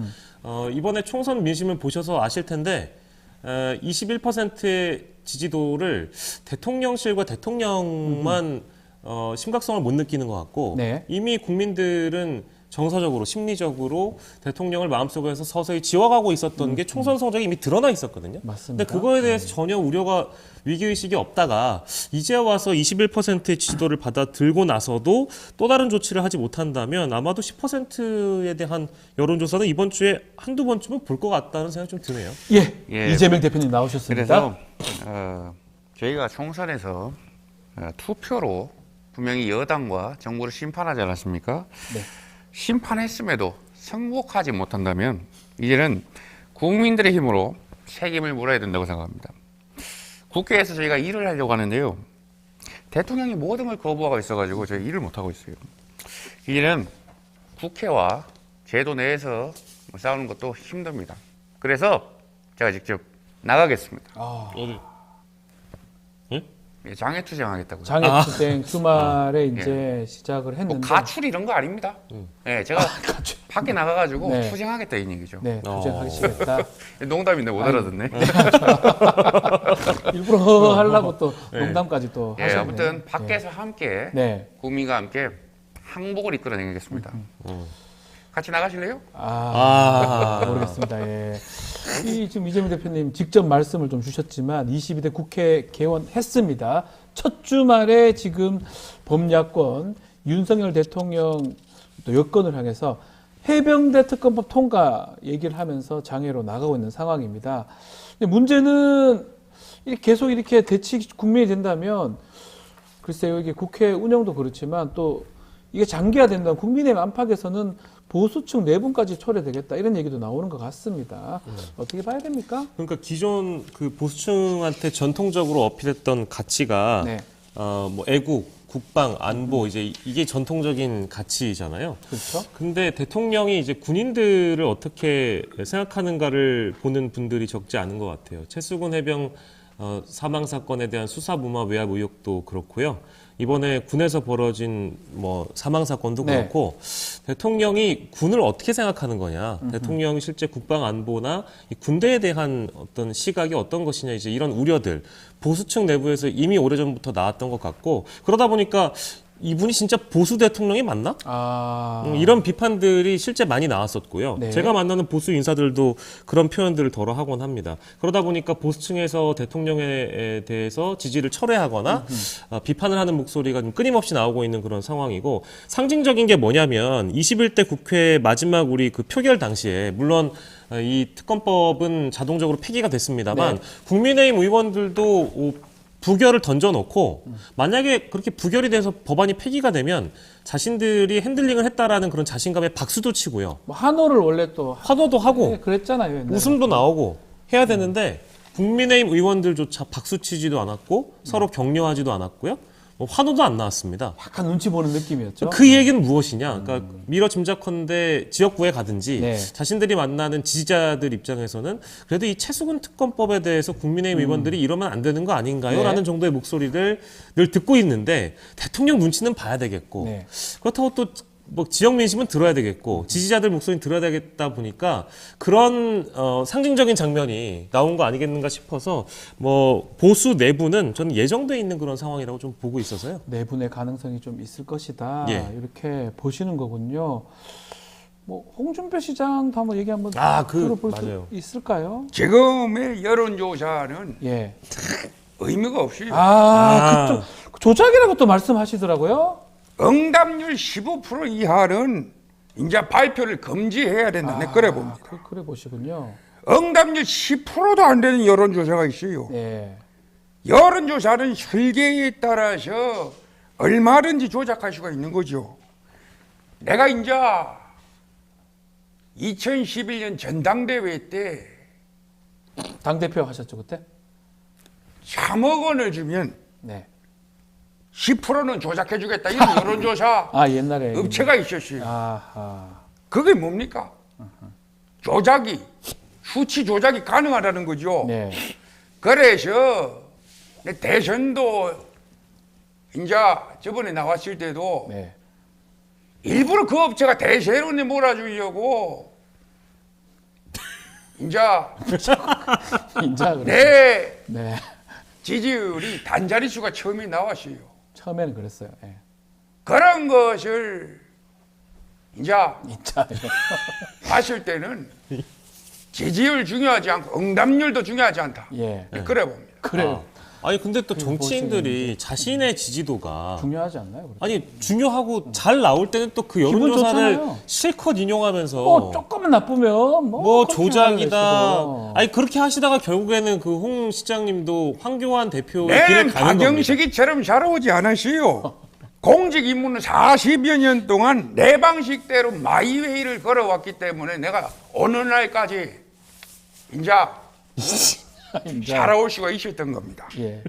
이번에 총선 민심을 보셔서 아실 텐데 21%의 지지도를 대통령실과 대통령만 심각성을 못 느끼는 것 같고 네. 이미 국민들은 정서적으로 심리적으로 대통령을 마음속에서 서서히 지워가고 있었던 게 총선 성적이 이미 드러나 있었거든요. 맞습니다. 근데 그거에 대해서 전혀 우려가 위기의식이 없다가 이제 와서 21%의 지지도를 받아 들고 나서도 또 다른 조치를 하지 못한다면 아마도 10%에 대한 여론조사는 이번 주에 한두 번쯤은 볼 것 같다는 생각이 좀 드네요. 예. 예. 이재명 대표님 나오셨습니다. 그래서 저희가 총선에서 투표로 분명히 여당과 정부를 심판하지 않았습니까? 네. 심판했음에도 승복하지 못한다면 이제는 국민들의 힘으로 책임을 물어야 된다고 생각합니다. 국회에서 저희가 일을 하려고 하는데요. 대통령이 모든 걸 거부하고 있어가지고 저희 일을 못하고 있어요. 이제는 국회와 제도 내에서 싸우는 것도 힘듭니다. 그래서 제가 직접 나가겠습니다. 어디? 예, 장애투쟁하겠다고요. 장애투쟁 주말에 이제 시작을 했는데 뭐 가출 이런 거 아닙니다. 예, 제가 밖에 나가가지고 네. 투쟁하겠다 이 얘기죠. 네, 투쟁하시겠다. 농담인데 못 알아듣네. 일부러 하려고 또 농담까지 또 예, 하셨네요. 아무튼 밖에서 함께 네. 국민과 함께 항복을 이끌어내겠습니다. 같이 나가실래요? 모르겠습니다. 예. 지금 이재명 대표님 직접 말씀을 좀 주셨지만 22대 국회 개원했습니다. 첫 주말에 지금 범야권 윤석열 대통령 또 여권을 향해서 해병대 특검법 통과 얘기를 하면서 장애로 나가고 있는 상황입니다. 근데 문제는 계속 이렇게 대치 국면이 된다면 글쎄요, 이게 국회 운영도 그렇지만 또 이게 장기화된다면 국민의힘 안팎에서는 보수층 내분까지 초래되겠다 이런 얘기도 나오는 것 같습니다. 어떻게 봐야 됩니까? 그러니까 기존 그 보수층한테 전통적으로 어필했던 가치가 네. 뭐 애국, 국방, 안보 이제 이게 전통적인 가치잖아요. 그렇죠. 근데 대통령이 이제 군인들을 어떻게 생각하는가를 보는 분들이 적지 않은 것 같아요. 최수근 해병 사망 사건에 대한 수사 무마 외압 의혹도 그렇고요. 이번에 군에서 벌어진 뭐 사망 사건도 네. 그렇고 대통령이 군을 어떻게 생각하는 거냐, 대통령이 실제 국방 안보나 이 군대에 대한 어떤 시각이 어떤 것이냐 이제 이런 우려들 보수층 내부에서 이미 오래전부터 나왔던 것 같고 그러다 보니까 이분이 진짜 보수 대통령이 맞나? 이런 비판들이 실제 많이 나왔었고요. 네. 제가 만나는 보수 인사들도 그런 표현들을 덜어 하곤 합니다. 그러다 보니까 보수층에서 대통령에 대해서 지지를 철회하거나 비판을 하는 목소리가 좀 끊임없이 나오고 있는 그런 상황이고 상징적인 게 뭐냐면 21대 국회 마지막 우리 그 표결 당시에 물론 이 특검법은 자동적으로 폐기가 됐습니다만 네. 국민의힘 의원들도 부결을 던져놓고 만약에 그렇게 부결이 돼서 법안이 폐기가 되면 자신들이 핸들링을 했다라는 그런 자신감에 박수도 치고요. 뭐 한호를 원래 또 환호도 하고 네, 그랬잖아요. 옛날에. 웃음도 나오고 해야 되는데 국민의힘 의원들조차 박수치지도 않았고 서로 격려하지도 않았고요. 뭐 환호도 안 나왔습니다. 약간 눈치 보는 느낌이었죠. 그 얘기는 무엇이냐? 그러니까 미뤄 짐작컨대 지역구에 가든지 네. 자신들이 만나는 지지자들 입장에서는 그래도 이 최수근 특검법에 대해서 국민의힘 의원들이 이러면 안 되는 거 아닌가요? 네. 라는 정도의 목소리를 늘 듣고 있는데 대통령 눈치는 봐야 되겠고 네. 그렇다고 또 뭐 지역 민심은 들어야 되겠고 지지자들 목소리는 들어야 되겠다 보니까 그런 상징적인 장면이 나온 거 아니겠는가 싶어서 뭐 보수 내부는 저는 예정돼 있는 그런 상황이라고 좀 보고 있어서요. 내분의 가능성이 좀 있을 것이다. 예. 이렇게 보시는 거군요. 뭐 홍준표 시장도 한번 얘기 한번 그 들어볼 맞아요. 수 있을까요? 지금의 여론조사는 예. 의미가 없이 그쪽 조작이라고 또 말씀하시더라고요. 응답률 15% 이하는 이제 발표를 금지해야 된다. 내 그래 봅니다. 그래 보시군요. 응답률 10%도 안 되는 여론조사가 있어요. 예. 여론조사는 설계에 따라서 얼마든지 조작할 수가 있는 거죠. 내가 이제 2011년 전당대회 때 당대표 하셨죠 그때? 3억 원을 주면 네. 10%는 조작해주겠다. 이런 여론조사 옛날에 업체가 있었어요. 아하. 그게 뭡니까? 조작이, 수치 조작이 가능하다는 거죠. 네. 그래서 대선도 이제 저번에 나왔을 때도 네. 일부러 그 업체가 대세론에 몰아주려고 이제 인자 그래. 내 네. 지지율이 단자릿수가 처음에 나왔어요. 처음에는 그랬어요. 예. 그런 것을 이제 인자. 봤을 때는 지지율 중요하지 않고 응답률도 중요하지 않다. 예. 그래 봅니다. 그래요. 아니 근데 또 그 정치인들이 자신의 지지도가 중요하지 않나요? 그렇게? 아니 중요하고 잘 나올 때는 또 그 기분 여론조사를 좋잖아요. 실컷 인용하면서 뭐 조금만 나쁘면 뭐 그렇게 조작이다. 하시고. 아니 그렇게 하시다가 결국에는 그 홍 시장님도 황교안 대표의 길을 내는 가는 겁니다. 박영식이처럼 살아오지 않았어요. 공직 임무는 40여 년 동안 내 방식대로 마이웨이를 걸어왔기 때문에 내가 어느 날까지 이제 인자. 살아올 수가 있었던 겁니다. 예.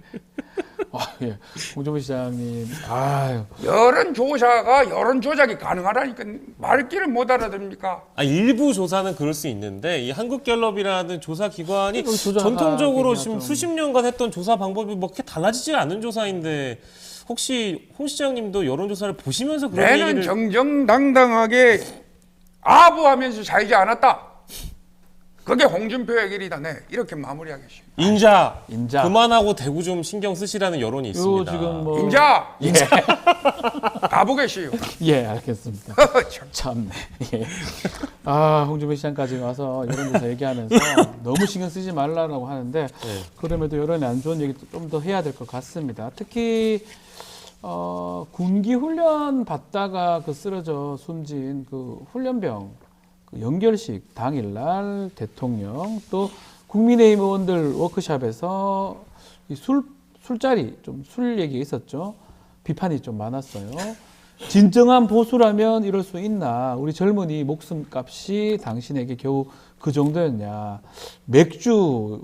예. 홍준표 시장님. 아유. 여론조사가 여론조작이 가능하다니까 말귀를 못 알아듣습니까? 일부 조사는 그럴 수 있는데 이 한국갤럽이라는 조사 기관이 이거 조작하긴 전통적으로 지금 하죠. 수십 년간 했던 조사 방법이 뭐 그렇게 달라지지 않은 조사인데 혹시 홍 시장님도 여론조사를 보시면서 그런 내는 얘기를 정정당당하게 아부하면서 살지 않았다. 그게 홍준표의 길이다. 네, 이렇게 마무리하겠습니다. 인자, 인자. 그만하고 대구 좀 신경 쓰시라는 여론이 요 있습니다. 지금 뭐 인자 가보겠어요. 예, 알겠습니다. 참. 참네. 예. 홍준표 시장까지 와서 여론조사 얘기하면서 너무 신경 쓰지 말라고 하는데 그럼에도 여론이 안 좋은 얘기 좀 더 해야 될 것 같습니다. 특히 군기 훈련 받다가 그 쓰러져 숨진 그 훈련병 그 연결식 당일날 대통령 또 국민의힘 의원들 워크숍에서 이 술자리 좀 술 얘기가 있었죠. 비판이 좀 많았어요. 진정한 보수라면 이럴 수 있나? 우리 젊은이 목숨값이 당신에게 겨우 그 정도였냐? 맥주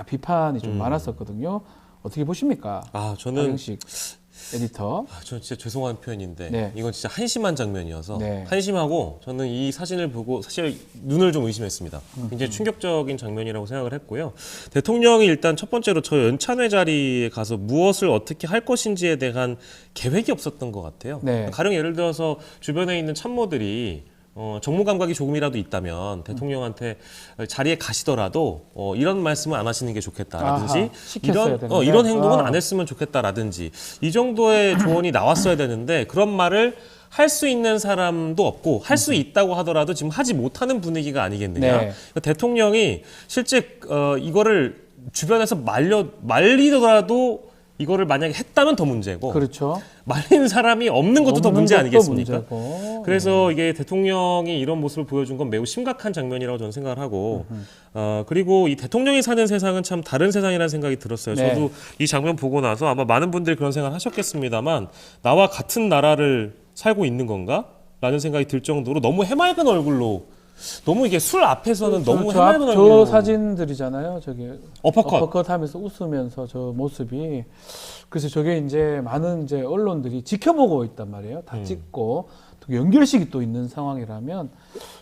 비판이 좀 많았었거든요. 어떻게 보십니까? 저는 박영식 에디터. 저 진짜 죄송한 표현인데 네. 이건 진짜 한심한 장면이어서 네. 한심하고 저는 이 사진을 보고 사실 눈을 좀 의심했습니다. 굉장히 충격적인 장면이라고 생각을 했고요. 대통령이 일단 첫 번째로 저 연찬회 자리에 가서 무엇을 어떻게 할 것인지에 대한 계획이 없었던 것 같아요. 네. 가령 예를 들어서 주변에 있는 참모들이 정무 감각이 조금이라도 있다면 대통령한테 자리에 가시더라도 이런 말씀은 안 하시는 게 좋겠다라든지 아하, 시켰어야 되는데. 이런 행동은 안 했으면 좋겠다라든지 이 정도의 조언이 나왔어야 되는데 그런 말을 할 수 있는 사람도 없고 할 수 있다고 하더라도 지금 하지 못하는 분위기가 아니겠느냐. 네. 그러니까 대통령이 실제 이거를 주변에서 말리더라도 이거를 만약에 했다면 더 문제고 그렇죠. 말린 사람이 없는 것도 더 없는 문제 것도 아니겠습니까? 문제고. 그래서 이게 대통령이 이런 모습을 보여준 건 매우 심각한 장면이라고 저는 생각을 하고 그리고 이 대통령이 사는 세상은 참 다른 세상이라는 생각이 들었어요. 네. 저도 이 장면 보고 나서 아마 많은 분들이 그런 생각을 하셨겠습니다만 나와 같은 나라를 살고 있는 건가? 라는 생각이 들 정도로 너무 해맑은 얼굴로 너무 이게 술 앞에서는 너무 해맑은 저 얼굴로 사진들이잖아요. 저기 어퍼컷. 하면서 웃으면서 저 모습이 그래서 저게 이제 많은 이제 언론들이 지켜보고 있단 말이에요. 다 찍고 또 연결식이 또 있는 상황이라면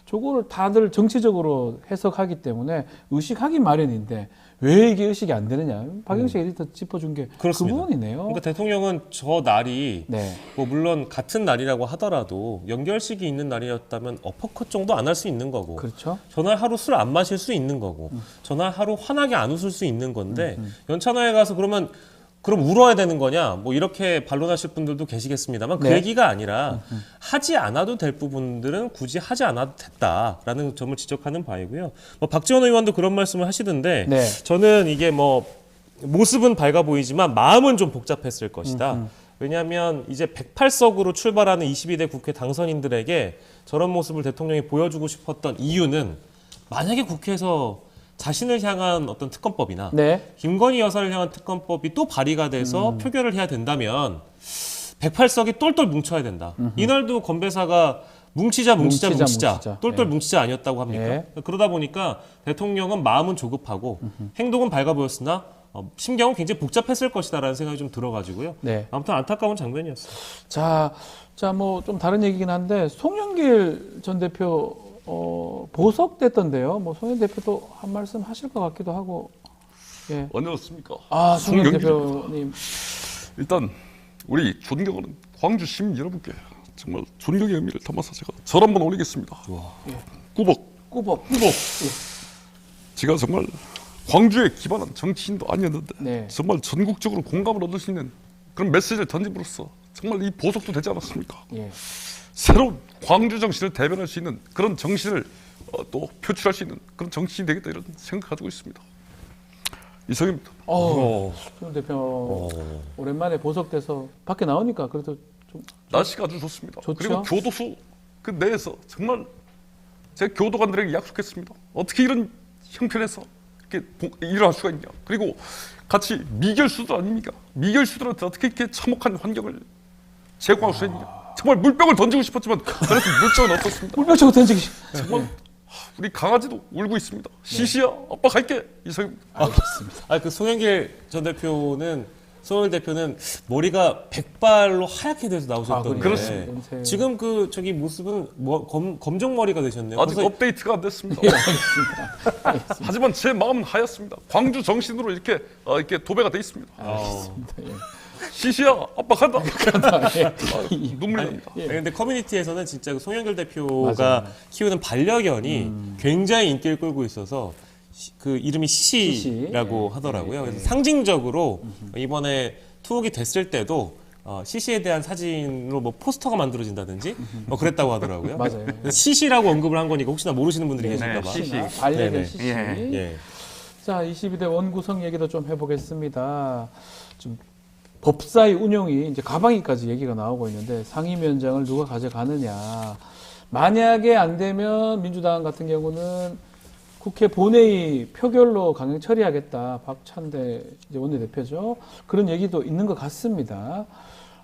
저거를 다들 정치적으로 해석하기 때문에 의식하기 마련인데 왜 이게 의식이 안 되느냐? 박영식 에디터 짚어준 게 그 그렇습니다. 부분이네요. 그러니까 대통령은 저 날이 네. 뭐 물론 같은 날이라고 하더라도 연결식이 있는 날이었다면 어퍼컷 정도 안 할 수 있는 거고 그렇죠. 전날 하루 술 안 마실 수 있는 거고 전날 하루 환하게 안 웃을 수 있는 건데 연찬회에 가서 그럼 울어야 되는 거냐 뭐 이렇게 반론하실 분들도 계시겠습니다만 그 네. 얘기가 아니라 하지 않아도 될 부분들은 굳이 하지 않아도 됐다라는 점을 지적하는 바이고요. 뭐 박지원 의원도 그런 말씀을 하시던데 네. 저는 이게 뭐 모습은 밝아 보이지만 마음은 좀 복잡했을 것이다. 왜냐하면 이제 108석으로 출발하는 22대 국회 당선인들에게 저런 모습을 대통령이 보여주고 싶었던 이유는 만약에 국회에서 자신을 향한 어떤 특검법이나 네. 김건희 여사를 향한 특검법이 또 발의가 돼서 표결을 해야 된다면 108석이 똘똘 뭉쳐야 된다. 이날도 건배사가 뭉치자 똘똘 네. 뭉치자 아니었다고 합니까? 네. 그러다 보니까 대통령은 마음은 조급하고 행동은 밝아 보였으나 심경은 굉장히 복잡했을 것이다라는 생각이 좀 들어가지고요. 네. 아무튼 안타까운 장면이었어요. 자, 뭐 좀 다른 얘기긴 한데 송영길 전 대표 보석됐던데요. 뭐 송영 대표도 한 말씀 하실 것 같기도 하고. 예. 안녕하십니까. 송영 송영길 대표님. 일단 우리 존경하는 광주 시민 여러분께 정말 존경의 의미를 담아서 제가 절 한번 올리겠습니다. 꾸벅. 제가 정말 광주에 기반한 정치인도 아니었는데 네. 정말 전국적으로 공감을 얻을 수 있는 그런 메시지를 던짐으로써 정말 이 보석도 되지 않았습니까? 예. 새로운 광주 정신을 대변할 수 있는 그런 정신을 또 표출할 수 있는 그런 정치인이 되겠다 이런 생각을 가지고 있습니다. 이상입니다. 송영 대표 오랜만에 보석돼서 밖에 나오니까 그래도 좀 날씨가 아주 좋습니다. 좋죠? 그리고 교도소 그 내에서 정말 제 교도관들에게 약속했습니다. 어떻게 이런 형편에서 이렇게 일을 할 수가 있냐. 그리고 같이 미결수들 아닙니까? 미결수들한테 어떻게 이렇게 참혹한 환경을 제공할 수 있냐. 정말 물병을 던지고 싶었지만 그래서 물병은 없었습니다. 물병 던지기. 정말 우리 강아지도 울고 있습니다. 시시야, 아빠 갈게. 이상입니다. 그 송영길 전 대표는 송영길 대표는 머리가 백발로 하얗게 돼서 나오셨던데 그렇습니다. 지금 저기 모습은 검정 머리가 되셨네요. 아직 그래서 업데이트가 안 됐습니다. 하지만 제 마음은 하얗습니다. 광주 정신으로 이렇게 도배가 돼 있습니다. 시시야, 아빠 간다. 눈물이 납니다. 근데 커뮤니티에서는 진짜 송영길 대표가 맞아요. 키우는 반려견이 굉장히 인기를 끌고 있어서 그 이름이 시시라고 하더라고요. 그래서 상징적으로 이번에 투옥이 됐을 때도 시시에 대한 사진으로 뭐 포스터가 만들어진다든지 뭐 그랬다고 하더라고요. 맞아요. 그래서 시시라고 언급을 한 거니까 혹시나 모르시는 분들이 계실까 봐. 시시. 반려견 네네. 시시. 예. 자, 22대 원구성 얘기도 좀 해보겠습니다. 좀 법사위 운영이 이제 가방위까지 얘기가 나오고 있는데 상임위원장을 누가 가져가느냐. 만약에 안 되면 민주당 같은 경우는 국회 본회의 표결로 강행 처리하겠다. 박찬대 이제 원내대표죠. 그런 얘기도 있는 것 같습니다.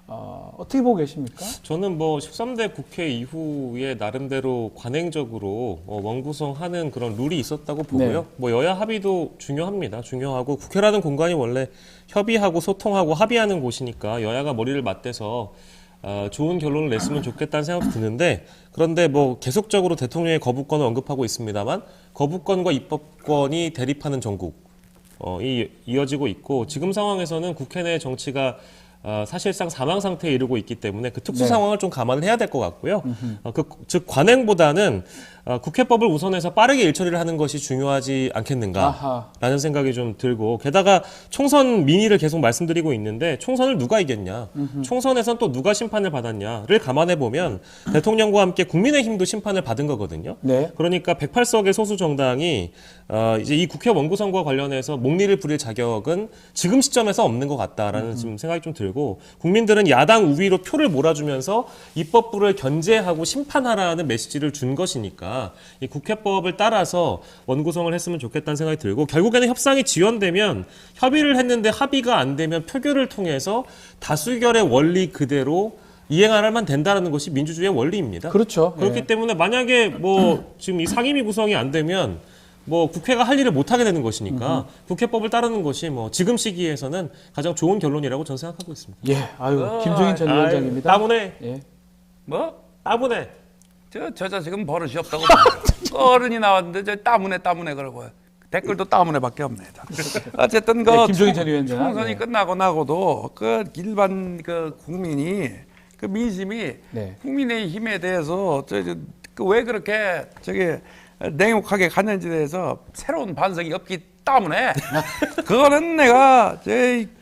어떻게 보고 계십니까? 저는 뭐 13대 국회 이후에 나름대로 관행적으로 원구성하는 그런 룰이 있었다고 보고요. 네. 뭐 여야 합의도 중요합니다. 중요하고 국회라는 공간이 원래 협의하고 소통하고 합의하는 곳이니까 여야가 머리를 맞대서 좋은 결론을 냈으면 좋겠다는 생각도 드는데, 그런데 뭐 계속적으로 대통령의 거부권을 언급하고 있습니다만 거부권과 입법권이 대립하는 전국 이어지고 있고, 지금 상황에서는 국회 내 정치가 사실상 사망 상태에 이르고 있기 때문에 그 특수 네. 상황을 좀 감안을 해야 될 것 같고요. 즉 관행보다는 국회법을 우선해서 빠르게 일처리를 하는 것이 중요하지 않겠는가라는 생각이 좀 들고, 게다가 총선 민의를 계속 말씀드리고 있는데 총선을 누가 이겼냐, 총선에선 또 누가 심판을 받았냐를 감안해 보면 대통령과 함께 국민의힘도 심판을 받은 거거든요. 네. 그러니까 108석의 소수 정당이 이제 이 국회 원구성과 관련해서 목리를 부릴 자격은 지금 시점에서 없는 것 같다라는 지금 생각이 좀 들고, 국민들은 야당 우위로 표를 몰아주면서 입법부를 견제하고 심판하라는 메시지를 준 것이니까 이 국회법을 따라서 원구성을 했으면 좋겠다는 생각이 들고, 결국에는 협상이 지연되면, 협의를 했는데 합의가 안 되면 표결을 통해서 다수결의 원리 그대로 이행하면 된다는 것이 민주주의의 원리입니다. 그렇죠. 그렇기 예. 때문에 만약에 뭐 지금 이 상임위 구성이 안 되면 뭐 국회가 할 일을 못 하게 되는 것이니까 국회법을 따르는 것이 뭐 지금 시기에서는 가장 좋은 결론이라고 저는 생각하고 있습니다. 예, 아유, 김종인 전 위원장입니다. 따분해. 예. 뭐? 따분해. 저 자식은 버릇이 없다고 봐요. 어른이 나왔는데 저 따문에 그러고 댓글도 따문에밖에 없네. 어쨌든 그 네, 김종인 전 위원장. 총선이 네. 끝나고 나고도 그 일반 그 국민이 그 민심이 네. 국민의힘에 대해서 왜 그렇게 냉혹하게 갔는지에 대해서 새로운 반성이 없기 때문에 그거는 내가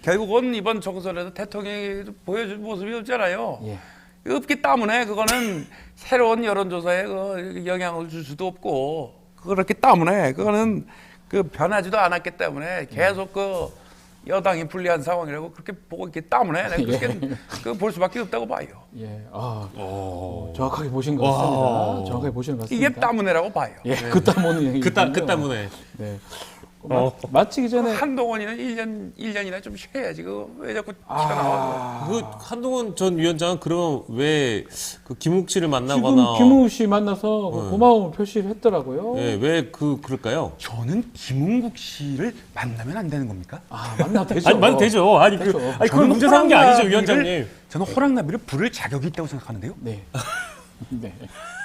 결국은 이번 총선에서 대통령이 보여준 모습이 없잖아요. 예. 없기 때문에 그거는 새로운 여론조사에 그 영향을 줄 수도 없고, 그렇기 때문에 그거는 그 변하지도 않았기 때문에 계속 그 여당이 불리한 상황이라고 그렇게 보고 있기 때문에 내가 그렇게 그 볼 수밖에 없다고 봐요. 예. 정확하게 보신 것 같습니다. 정확하게 보시는 것 같습니다. 이게 때문에라고 봐요. 예, 그 때문에 그 때문에. 네. 마치기 전에 한동훈이는 1년이나 좀 쉬어야지. 왜 자꾸 튀어나와? 그 한동훈 전 위원장은 그러면 왜 그 김욱 씨를 지금 만나거나 김우 씨 만나서 고마움을 표시를 했더라고요. 예, 왜 그럴까요? 저는 김은국 씨를 만나면 안 되는 겁니까? 만나도 되죠. 아니 만 되죠. 아니 그렇죠. 그건 문제 삼은 게 아니죠, 위원장님. 저는 호랑나비를 부를 자격이 있다고 생각하는데요. 네. 네.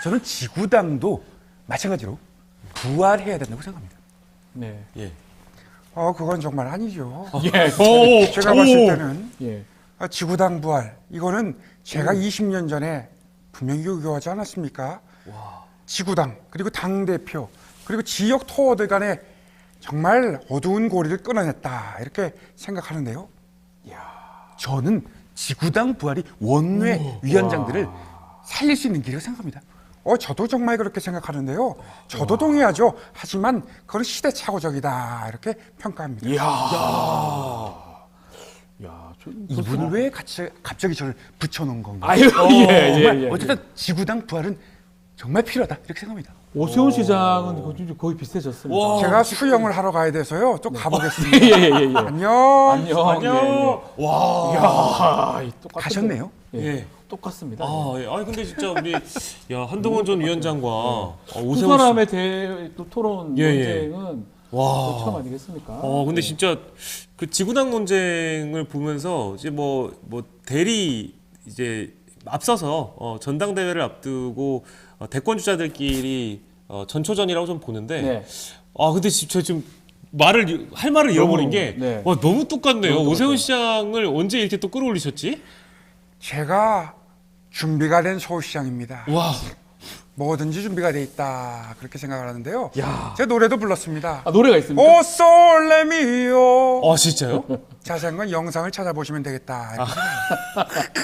저는 지구당도 마찬가지로 부활해야 된다고 생각합니다. 네. 예. 그건 정말 아니죠. 예. 제가 봤을 때는 예. 지구당 부활, 이거는 제가 20년 전에 분명히 요구하지 않았습니까? 지구당, 그리고 당대표, 그리고 지역 토어들 간에 정말 어두운 고리를 끊어냈다, 이렇게 생각하는데요. 저는 지구당 부활이 원외 위원장들을 살릴 수 있는 길이라고 생각합니다. 저도 정말 그렇게 생각하는데요. 저도 동의하죠. 하지만 그건 시대착오적이다, 이렇게 평가합니다. 이분을 왜 갑자기 저를 붙여놓은 건가? 아유, 정말 어쨌든 지구당 부활은 정말 필요하다, 이렇게 생각합니다. 오세훈 시장은 거의 비슷해졌습니다. 제가 수영을 하러 가야 돼서요. 좀 가보겠습니다. 예. 안녕. 안녕. 와, 가셨네요. 예. 똑같습니다. 아니 근데 진짜 우리 한동훈 전 위원장과 두 오세훈 사람의 토론 예. 논쟁은 와. 처음 아니겠습니까? 근데 진짜 그 지구당 논쟁을 보면서 이제 뭐 대리 이제 앞서서 전당대회를 앞두고 대권 주자들끼리 전초전이라고 좀 보는데 네. 근데 저 지금 할 말을 잃어버린 게 네. 너무 똑같네요. 너무 오세훈 똑같아요. 시장을 언제 이렇게 또 끌어올리셨지? 제가 준비가 된 서울시장입니다. 와. 뭐든지 준비가 돼 있다, 그렇게 생각을 하는데요. 야. 제 노래도 불렀습니다. 노래가 있습니까? 오 솔레미오. 진짜요? 자세한 건 영상을 찾아보시면 되겠다, 이렇게 생각합니다.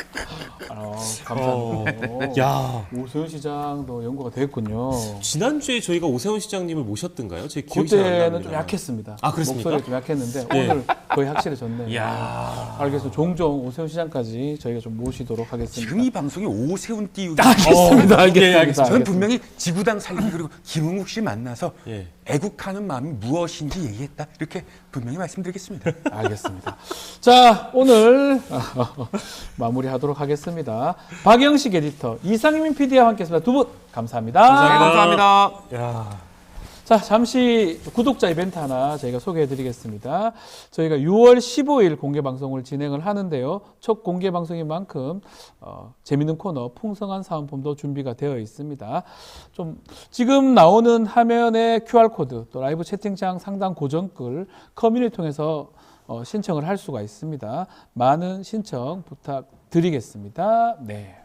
감사합니다. 야. 오세훈 시장도 연구가 됐군요. 지난주에 저희가 오세훈 시장님을 모셨던가요? 제 기억이 잘 안 그때는 납니다. 좀 약했습니다. 그렇습니까? 목소리가 좀 약했는데 예. 오늘 거의 확실해졌네요. 야. 알겠습니다. 종종 오세훈 시장까지 저희가 좀 모시도록 하겠습니다. 지금 이 방송이 오세훈 띄우기. 알겠습니다. 알겠습니다. 저는 분명히 지구당 살리기, 그리고 김은국 씨 만나서 예. 애국하는 마음이 무엇인지 얘기했다. 이렇게 분명히 말씀드리겠습니다. 알겠습니다. 자, 오늘 마무리하도록 하겠습니다. 박영식 에디터, 이상민 PD와 함께했습니다. 두 분 감사합니다. 감사합니다. 야. 자, 잠시 구독자 이벤트 하나 저희가 소개해드리겠습니다. 저희가 6월 15일 공개 방송을 진행을 하는데요. 첫 공개 방송인 만큼 재밌는 코너 풍성한 사은품도 준비가 되어 있습니다. 좀 지금 나오는 화면의 QR코드 또 라이브 채팅창 상단 고정글 커뮤니티 통해서 신청을 할 수가 있습니다. 많은 신청 부탁드리겠습니다. 네.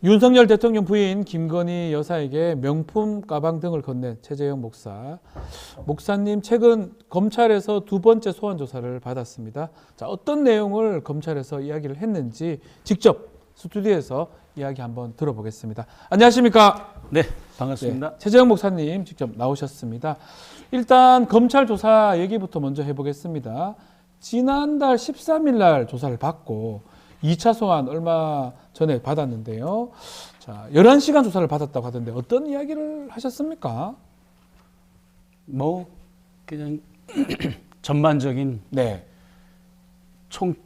윤석열 대통령 부인 김건희 여사에게 명품 가방 등을 건넨 최재형 목사. 목사님 최근 검찰에서 두 번째 소환 조사를 받았습니다. 자, 어떤 내용을 검찰에서 이야기를 했는지 직접 스튜디오에서 이야기 한번 들어보겠습니다. 안녕하십니까? 네, 반갑습니다. 네, 최재형 목사님 직접 나오셨습니다. 일단 검찰 조사 얘기부터 먼저 해보겠습니다. 지난달 13일 날 조사를 받고 2차 소환 얼마 전에 받았는데요. 자, 11시간 조사를 받았다고 하던데 어떤 이야기를 하셨습니까? 뭐 그냥 전반적인 네.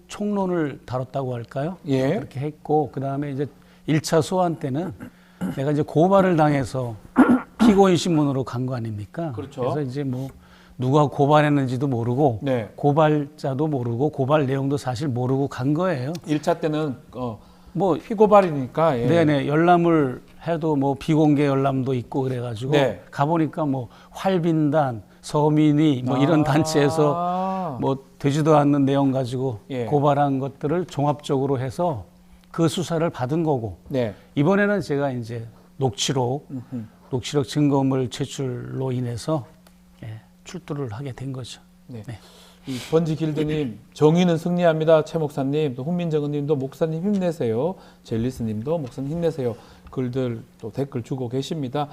총론을 다뤘다고 할까요? 예. 그렇게 했고 그다음에 이제 1차 소환 때는 내가 이제 고발을 당해서 피고인 신문으로 간 거 아닙니까? 그렇죠. 그래서 이제 뭐 누가 고발했는지도 모르고 네. 고발자도 모르고 고발 내용도 사실 모르고 간 거예요. 1차 때는 뭐 피고발이니까 예. 네네 열람을 해도 뭐 비공개 열람도 있고 그래가지고 네. 가보니까 뭐 활빈단, 서민이 뭐 이런 단체에서 뭐 되지도 않는 내용 가지고 예. 고발한 것들을 종합적으로 해서 그 수사를 받은 거고 네. 이번에는 제가 이제 녹취록 증거물 제출로 인해서 예, 출두를 하게 된 거죠. 네. 네. 이 번지 길드님, 정의는 승리합니다. 최 목사님, 또 훈민정은님도 목사님 힘내세요. 젤리스님도 목사님 힘내세요. 글들 또 댓글 주고 계십니다.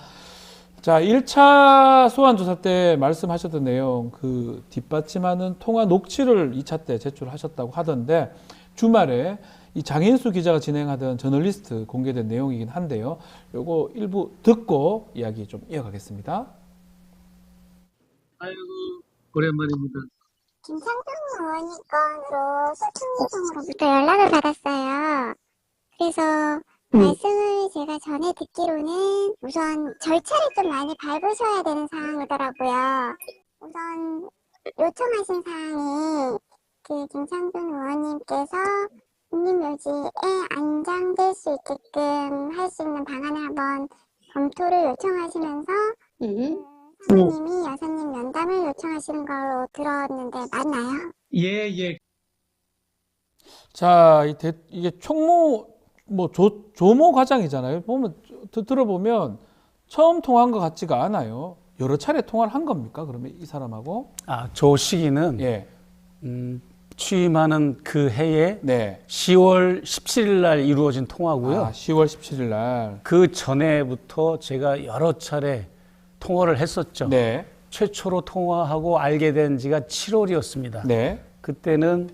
자, 1차 소환 조사 때 말씀하셨던 내용, 그 뒷받침하는 통화 녹취를 2차 때 제출하셨다고 하던데 주말에 이 장인수 기자가 진행하던 저널리스트 공개된 내용이긴 한데요. 요거 일부 듣고 이야기 좀 이어가겠습니다. 아이고 오랜만입니다. 김창동 의원이 건으로 소통통으로부터 연락을 받았어요. 그래서 말씀을 제가 전에 듣기로는 우선 절차를 좀 많이 밟으셔야 되는 상황이더라고요. 우선 요청하신 사항이 그 김창동 의원님께서 국립묘지에 안장될 수 있게끔 할 수 있는 방안을 한번 검토를 요청하시면서 사모님이 여사님 면담을 요청하시는 걸로 들었는데 맞나요? 예. 자, 이게 총무 조모 과장이잖아요. 들어보면 처음 통화한 것 같지가 않아요. 여러 차례 통화를 한 겁니까? 그러면 이 사람하고? 저 시기는 예. 취임하는 그 해에 네. 10월 17일 날 이루어진 통화고요. 10월 17일 날. 그 전에부터 제가 여러 차례 통화를 했었죠. 네. 최초로 통화하고 알게 된 지가 7월이었습니다. 네. 그때는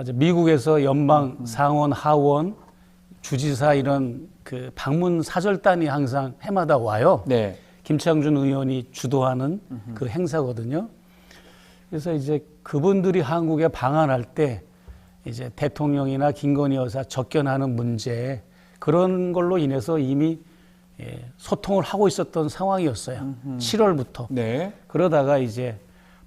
이제 미국에서 연방 상원, 하원, 주지사 이런 그 방문 사절단이 항상 해마다 와요. 네. 김창준 의원이 주도하는 그 행사거든요. 그래서 이제 그분들이 한국에 방한할 때 이제 대통령이나 김건희 여사 접견하는 문제 그런 걸로 인해서 이미 소통을 하고 있었던 상황이었어요. 7월부터. 네. 그러다가 이제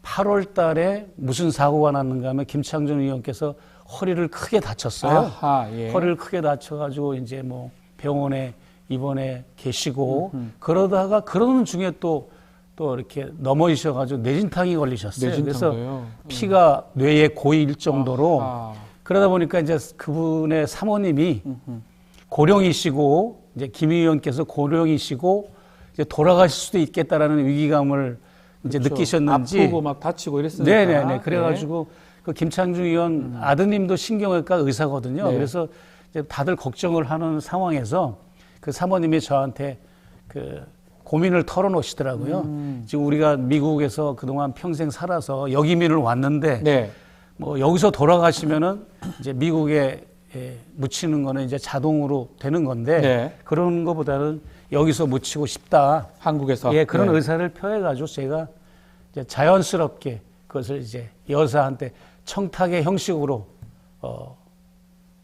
8월 달에 무슨 사고가 났는가 하면 김창준 의원께서 허리를 크게 다쳤어요. 아하, 예. 허리를 크게 다쳐가지고 이제 뭐 병원에 입원해 계시고 그러다가 그러는 중에 또 이렇게 넘어지셔가지고 뇌진탕이 걸리셨어요. 뇌진탕도요? 그래서 피가 뇌에 고일 정도로 아하. 그러다 보니까 이제 그분의 사모님이 고령이시고 이제 김 의원께서 고령이시고 이제 돌아가실 수도 있겠다라는 위기감을 이제 그렇죠. 느끼셨는지 아프고 막 다치고 이랬으니까. 네네네. 그래가지고 그 김창중 의원 아드님도 신경외과 의사거든요. 네. 그래서 이제 다들 걱정을 하는 상황에서 그 사모님이 저한테 그 고민을 털어놓으시더라고요. 지금 우리가 미국에서 그동안 평생 살아서 여기민을 왔는데 네. 뭐 여기서 돌아가시면은 이제 미국에 묻히는 거는 이제 자동으로 되는 건데 네. 그런 거보다는 여기서 묻히고 싶다. 한국에서. 예, 그런 네. 의사를 표해가지고 제가 이제 자연스럽게 그것을 이제 여사한테 청탁의 형식으로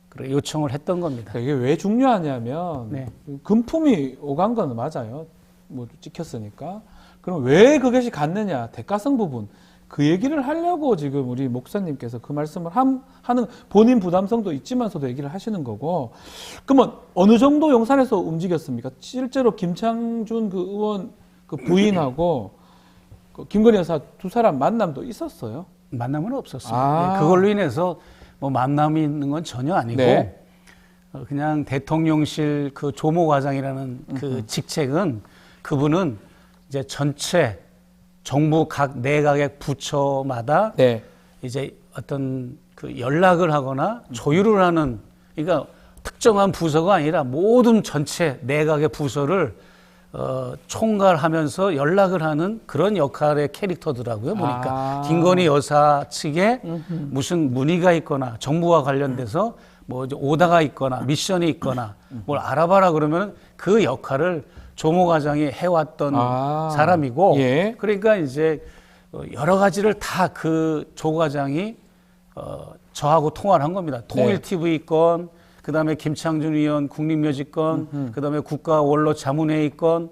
그래 요청을 했던 겁니다. 이게 왜 중요하냐면 네. 금품이 오간 거는 맞아요. 뭐 찍혔으니까. 그럼 왜 그것이 갔느냐? 대가성 부분. 그 얘기를 하려고 지금 우리 목사님께서 그 말씀을 하는 본인 부담성도 있지만서도 얘기를 하시는 거고. 그러면 어느 정도 용산에서 움직였습니까? 실제로 김창준 그 의원 그 부인하고 그 김건희 여사 두 사람 만남도 있었어요? 만남은 없었습니다. 아. 예, 그걸로 인해서 뭐 만남이 있는 건 전혀 아니고 네. 그냥 대통령실 그 조모 과장이라는 그 직책은 그분은 이제 전체 정부 각 내각의 부처마다 네. 이제 어떤 그 연락을 하거나 조율을 하는 그러니까 특정한 부서가 아니라 모든 전체 내각의 부서를 총괄하면서 연락을 하는 그런 역할의 캐릭터더라고요. 보니까 김건희 여사 측에 무슨 문의가 있거나 정부와 관련돼서 뭐 이제 오다가 있거나 미션이 있거나 뭘 알아봐라 그러면 그 역할을 조모 과장이 해왔던 사람이고 예. 그러니까 이제 여러 가지를 다 그 조 과장이 저하고 통화를 한 겁니다. 통일 TV 건, 그 다음에 김창준 의원 국립묘지 건, 그 다음에 국가원로 자문회의 건,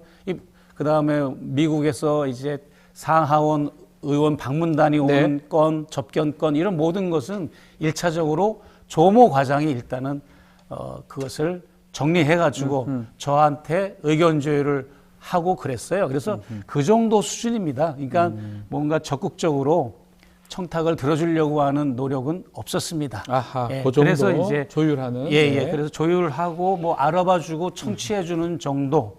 그 다음에 미국에서 이제 상하원 의원 방문단이 오는 건, 접견 건 이런 모든 것은 1차적으로 조모 과장이 일단은 그것을 정리해가지고 저한테 의견 조율을 하고 그랬어요. 그래서 그 정도 수준입니다. 그러니까 뭔가 적극적으로 청탁을 들어주려고 하는 노력은 없었습니다. 아하, 예, 그 정도 그래서 이제 조율하는. 예, 네. 그래서 조율하고 뭐 알아봐주고 청취해주는 정도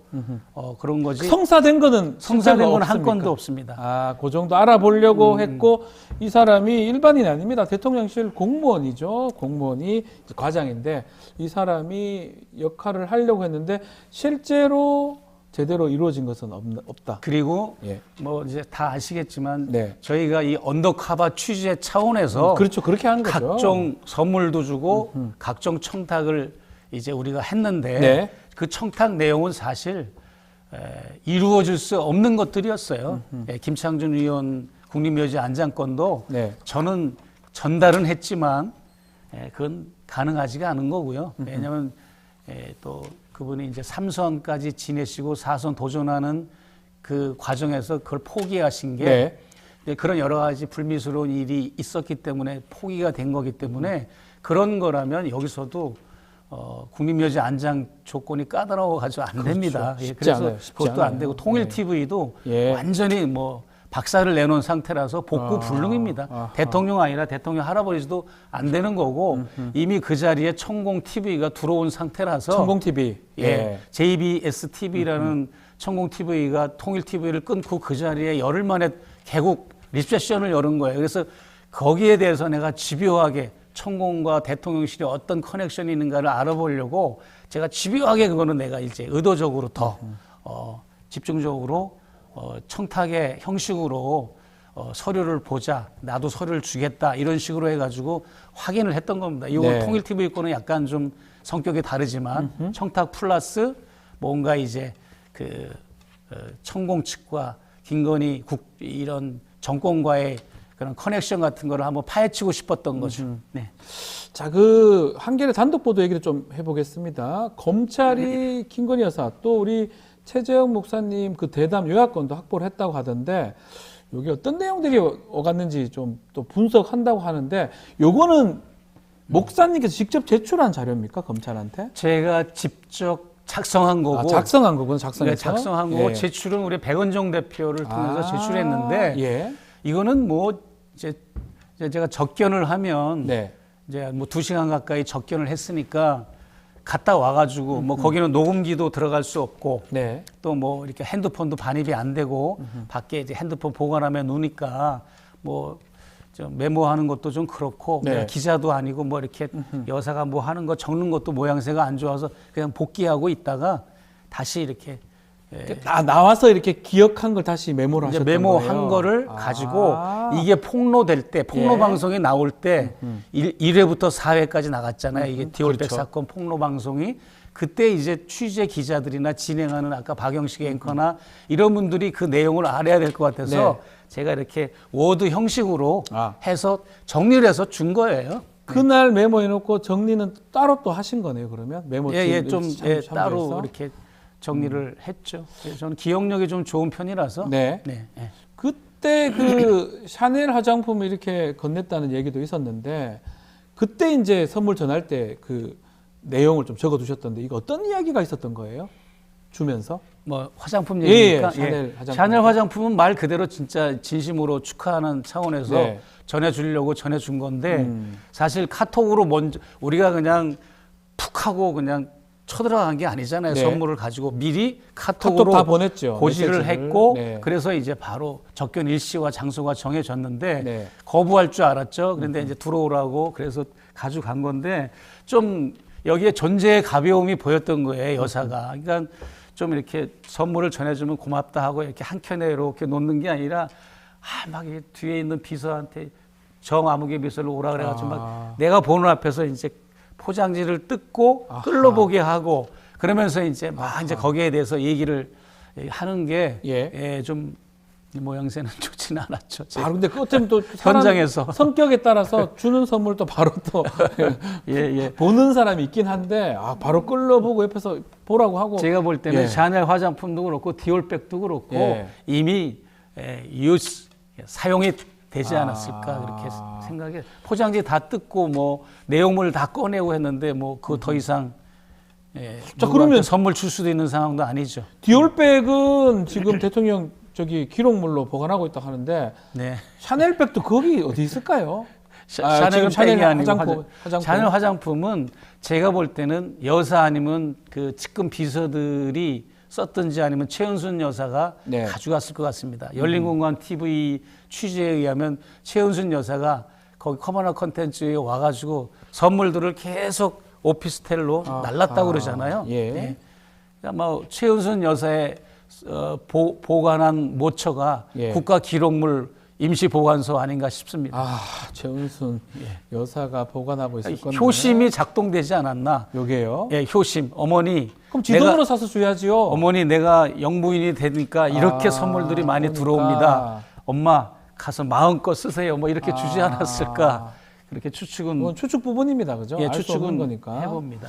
그런 거지. 성사된 거는 성사된 건 한 없습니까? 건도 없습니다. 아, 그 정도 알아보려고 했고 이 사람이 일반인이 아닙니다. 대통령실 공무원이죠. 공무원이 과장인데 이 사람이 역할을 하려고 했는데 실제로 제대로 이루어진 것은 없다. 그리고 예. 뭐 이제 다 아시겠지만 네. 저희가 이 언더커버 취재 차원에서 그렇죠. 그렇게 한 거죠. 각종 선물도 주고 각종 청탁을 이제 우리가 했는데 네. 그 청탁 내용은 사실 이루어질 수 없는 것들이었어요. 예, 김창준 의원 국립묘지 안장권도 네. 저는 전달은 했지만 그건 가능하지가 않은 거고요. 왜냐하면 또 그분이 이제 3선까지 지내시고 4선 도전하는 그 과정에서 그걸 포기하신 게 그런 여러 가지 불미스러운 일이 있었기 때문에 포기가 된 거기 때문에 그런 거라면 여기서도 국립묘지 안장 조건이 까다로워가지고 안 됩니다. 예, 그래서 않아요. 쉽지 그것도 않아요. 안 되고 통일 TV도 예. 완전히 뭐 박살을 내놓은 상태라서 복구 불능입니다. 아하. 대통령 아니라 대통령 할아버지도 안 되는 거고 이미 그 자리에 천공 TV가 들어온 상태라서 천공 TV. 예, JBS TV라는 천공 TV가 통일 TV를 끊고 그 자리에 열흘 만에 개국 리셉션을 열은 거예요. 그래서 거기에 대해서 내가 집요하게 천공과 대통령실이 어떤 커넥션이 있는가를 알아보려고 제가 집요하게 그거는 내가 이제 의도적으로 더 집중적으로 청탁의 형식으로 서류를 보자, 나도 서류를 주겠다 이런 식으로 해가지고 확인을 했던 겁니다. 이거 네. 통일 TV 거는 약간 좀 성격이 다르지만 청탁 플러스 뭔가 이제 그 천공 측과 김건희 이런 정권과의 그런 커넥션 같은 거를 한번 파헤치고 싶었던 거죠. 네. 자, 그 한겨레 단독 보도 얘기를 좀 해보겠습니다. 검찰이 김건희 여사 또 우리 최재형 목사님 그 대담 요약권도 확보를 했다고 하던데 여기 어떤 내용들이 오갔는지 좀 또 분석한다고 하는데 요거는 목사님께서 직접 제출한 자료입니까 검찰한테? 제가 직접 작성한 거고. 아, 작성한 거군 작성해서. 네, 작성한 거고 예. 제출은 우리 백은종 대표를 통해서 제출했는데 예. 이거는 뭐 이제 제가 접견을 하면 네. 이제 뭐 2시간 가까이 접견을 했으니까 갔다 와가지고 뭐 거기는 녹음기도 들어갈 수 없고 네. 또 뭐 이렇게 핸드폰도 반입이 안 되고 밖에 이제 핸드폰 보관함에 놓으니까 뭐 좀 메모하는 것도 좀 그렇고 네. 내가 기자도 아니고 뭐 이렇게 여사가 뭐 하는 거 적는 것도 모양새가 안 좋아서 그냥 복귀하고 있다가 다시 이렇게 나와서 이렇게 기억한 걸 다시 메모를 이제 하셨던 메모한 거예요? 거를 가지고 이게 폭로될 때 폭로 예. 방송이 나올 때 1회부터 4회까지 나갔잖아요. 이게 디올백 그렇죠. 사건 폭로 방송이 그때 이제 취재 기자들이나 진행하는 아까 박영식 앵커나 이런 분들이 그 내용을 알아야 될 것 같아서 네. 제가 이렇게 워드 형식으로 아. 해서 정리를 해서 준 거예요. 그날 메모해놓고 정리는 따로 또 하신 거네요. 그러면 메모 좀 참조해서? 따로 이렇게 정리를 했죠. 그래서 저는 기억력이 좀 좋은 편이라서. 네. 네. 네. 그때 그 샤넬 화장품을 이렇게 건넸다는 얘기도 있었는데 그때 이제 선물 전할 때 그 내용을 좀 적어두셨던데 이거 어떤 이야기가 있었던 거예요? 주면서? 뭐 화장품 예, 얘기니까 샤넬 화장품. 샤넬 화장품은 말 그대로 진짜 진심으로 축하하는 차원에서 네. 전해주려고 전해준 건데 사실 카톡으로 먼저 우리가 그냥 푹 하고 그냥 쳐들어간 게 아니잖아요. 네. 선물을 가지고 미리 카톡 카톡으로 다 보냈죠. 고지를 메시지를. 했고 네. 그래서 이제 바로 접견 일시와 장소가 정해졌는데 네. 거부할 줄 알았죠. 그런데 이제 들어오라고 그래서 가져간 건데 좀 여기에 존재의 가벼움이 보였던 거예요, 여사가. 그러니까 좀 이렇게 선물을 전해주면 고맙다 하고 이렇게 한 켠에 이렇게 놓는 게 아니라 막 뒤에 있는 비서한테 정아무개 비서를 오라 그래가지고 막 내가 보는 앞에서 이제 포장지를 뜯고 끌러보게 하고 그러면서 이제 막 이제 거기에 대해서 얘기를 하는 게 좀 모양새는 좋지는 않았죠. 바로 근데 어쩌면 또 사람 현장에서 성격에 따라서 주는 선물도 바로 또 보는 사람이 있긴 한데 바로 끌러보고 옆에서 보라고 하고 제가 볼 때는 예. 샤넬 화장품도 그렇고 디올백도 그렇고 예. 이미 사용이 되지 않았을까 그렇게 생각해. 포장지 다 뜯고 뭐 내용물 다 꺼내고 했는데 뭐 그거 더 이상 자, 그러면 선물 줄 수도 있는 상황도 아니죠. 디올백은 지금 대통령 기록물로 보관하고 있다고 하는데 네. 샤넬백도 거기 어디 있을까요? 샤넬은 지금 샤넬 백이 아니고 화장품. 샤넬 화장품은 제가 볼 때는 여사 아니면 그 측근 비서들이 썼든지 아니면 최은순 여사가 네. 가져갔을 것 같습니다. 열린공간 TV 취재에 의하면 최은순 여사가 거기 커머너 컨텐츠에 와가지고 선물들을 계속 오피스텔로 날랐다고 그러잖아요. 예. 네. 그러니까 뭐 최은순 여사의 보관한 모처가 예. 국가기록물 임시보관소 아닌가 싶습니다. 최은순 여사가 보관하고 있을 건데 효심이 작동되지 않았나? 요게요? 예, 효심. 어머니. 그럼 지돈으로 사서 줘야지요. 어머니 내가 영부인이 되니까 이렇게 선물들이 많이 그러니까. 들어옵니다. 엄마 가서 마음껏 쓰세요. 뭐 이렇게 주지 않았을까? 그렇게 추측은 그건 추측 부분입니다, 그죠? 예, 알 수 없는 추측은 거니까. 해봅니다.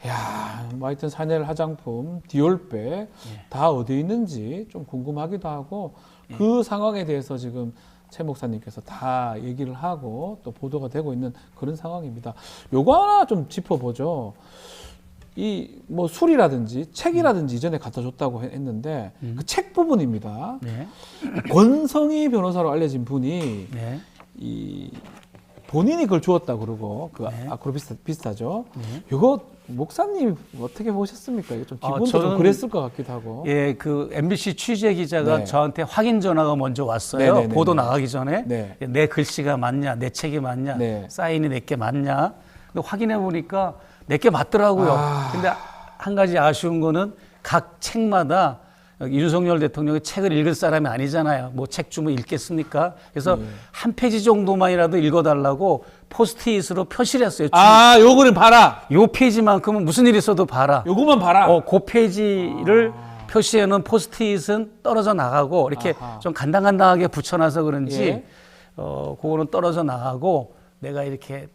예. 야, 뭐 하여튼 샤넬 화장품, 디올백 다 어디 있는지 좀 궁금하기도 하고 그 상황에 대해서 지금 최 목사님께서 다 얘기를 하고 또 보도가 되고 있는 그런 상황입니다. 요거 하나 좀 짚어보죠. 이 뭐 술이라든지 책이라든지 이전에 갖다 줬다고 했는데 그 책 부분입니다. 네. 권성희 변호사로 알려진 분이 네. 이 본인이 그걸 주었다 그러고 그 아크로 비슷하죠. 이거 목사님 어떻게 보셨습니까? 이거 좀 기분도 좀 저는 그랬을 것 같기도 하고. 예, 그 MBC 취재 기자가 네. 저한테 확인 전화가 먼저 왔어요. 네네네네. 보도 나가기 전에 네. 내 글씨가 맞냐, 내 책이 맞냐, 네. 사인이 내게 맞냐. 근데 확인해 보니까 내게 맞더라고요. 근데 한 가지 아쉬운 거는 각 책마다 윤석열 대통령의 책을 읽을 사람이 아니잖아요. 뭐 책 주면 읽겠습니까? 그래서 한 페이지 정도만이라도 읽어달라고 포스트잇으로 표시를 했어요. 요거는 봐라. 요 페이지만큼은 무슨 일이 있어도 봐라. 요거만 봐라. 그 페이지를 표시해놓은 포스트잇은 떨어져 나가고 이렇게 좀 간당간당하게 붙여놔서 그런지 예. 그거는 떨어져 나가고 내가 이렇게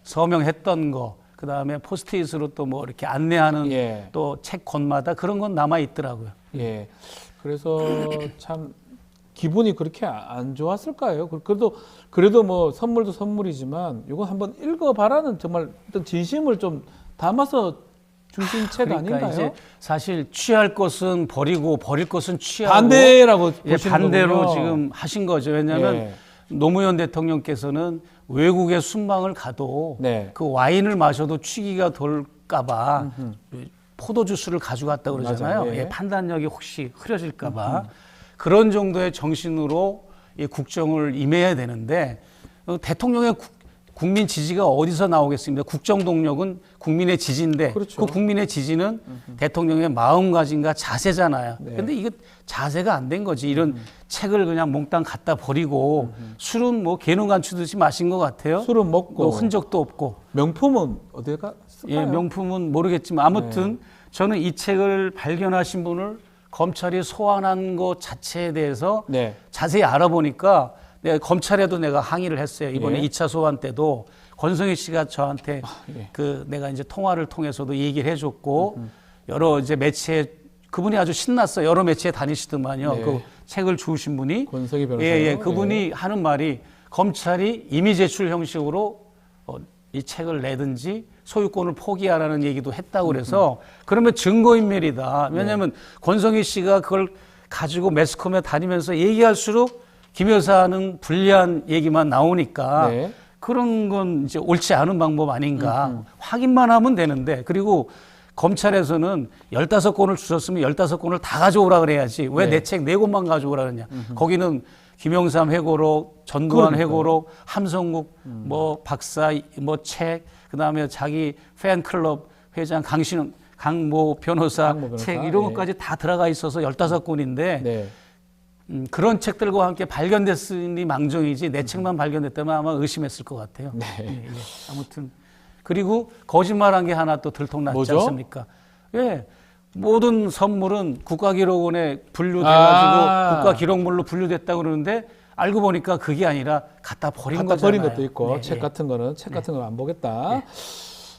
서명했던 거, 그 다음에 포스트잇으로 또 뭐 이렇게 안내하는 예. 또 책 권마다 그런 건 남아 있더라고요. 예. 그래서 참 기분이 그렇게 안 좋았을까요? 그래도 뭐 선물도 선물이지만 이거 한번 읽어봐라는 정말 어떤 진심을 좀 담아서 주신 책 그러니까 아닌가요? 이제 사실 취할 것은 버리고 버릴 것은 취하고 반대라고 예, 보시는 반대로 거군요. 지금 하신 거죠. 왜냐하면 예. 노무현 대통령께서는 외국에 순방을 가도 네. 그 와인을 마셔도 취기가 돌까봐 포도 주스를 가져갔다 그러잖아요. 맞아요. 예. 예, 판단력이 혹시 흐려질까봐 그런 정도의 정신으로 이 국정을 임해야 되는데 대통령의 국민 지지가 어디서 나오겠습니까? 국정 동력은 국민의 지지인데 그렇죠. 그 국민의 지지는 대통령의 마음가짐과 자세잖아요. 네. 근데 이거 자세가 안 된 거지. 이런 책을 그냥 몽땅 갖다 버리고 술은 뭐 개눈 감추듯이 마신 것 같아요. 술은 먹고 뭐 흔적도 없고. 명품은 어디가 쓸까요? 예, 명품은 모르겠지만 아무튼 저는 이 책을 발견하신 분을 검찰이 소환한 것 자체에 대해서 네. 자세히 알아보니까 내가 검찰에도 내가 항의를 했어요. 이번에 예. 2차 소환 때도 권성희 씨가 저한테 예. 그 내가 이제 통화를 통해서도 얘기를 해줬고 여러 이제 매체에 그분이 아주 신났어요. 여러 매체에 다니시더만요. 네. 그 책을 주신 분이 권석희 변호사요. 예, 그분이 하는 말이 검찰이 이미 제출 형식으로 이 책을 내든지 소유권을 포기하라는 얘기도 했다고 그래서 그러면 증거인멸이다. 왜냐하면 권성희 씨가 그걸 가지고 매스컴에 다니면서 얘기할수록 김 여사는 불리한 얘기만 나오니까 네. 그런 건 이제 옳지 않은 방법 아닌가. 확인만 하면 되는데 그리고 검찰에서는 15권을 주셨으면 15권을 다 가져오라 그래야지. 왜 내 책 4권만 가져오라 그러냐. 거기는 김영삼 회고록, 전두환 그러니까요. 회고록, 함성국 뭐 박사 뭐 책, 그다음에 자기 팬클럽 회장 강모 변호사 책 이런 예. 것까지 다 들어가 있어서 15권인데 네. 그런 책들과 함께 발견됐으니 망정이지 내 책만 발견됐다면 아마 의심했을 것 같아요. 네. 예, 예. 아무튼 그리고 거짓말한 게 하나 또 들통났지 뭐죠? 않습니까? 예. 모든 선물은 국가기록원에 분류돼가지고 국가기록물로 분류됐다고 그러는데 알고 보니까 그게 아니라 갖다 버린 갖다 거잖아요. 버린 것도 있고 네, 책 예. 같은 거는 책 같은 거 안 보겠다.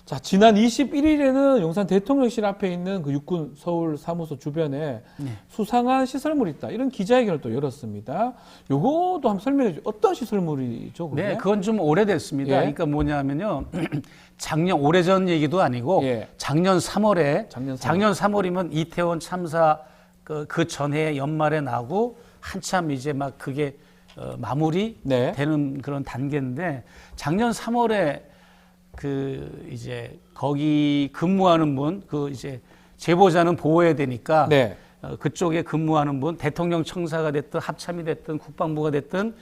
자, 지난 21일에는 용산 대통령실 앞에 있는 그 육군 서울 사무소 주변에 수상한 시설물이 있다. 이런 기자회견을 또 열었습니다. 요거도 한번 설명해 주세요. 어떤 시설물이죠? 그게? 네, 그건 좀 오래됐습니다. 예. 그러니까 뭐냐면요. 작년 오래전 얘기도 아니고 예. 작년 3월에 작년 3월이면 이태원 참사 그 전해 연말에 나고 한참 이제 막 그게 마무리 네. 되는 그런 단계인데 작년 3월에 그 이제 거기 근무하는 분 그 이제 제보자는 보호해야 되니까 네. 그쪽에 근무하는 분 대통령 청사가 됐든 합참이 됐든 국방부가 됐든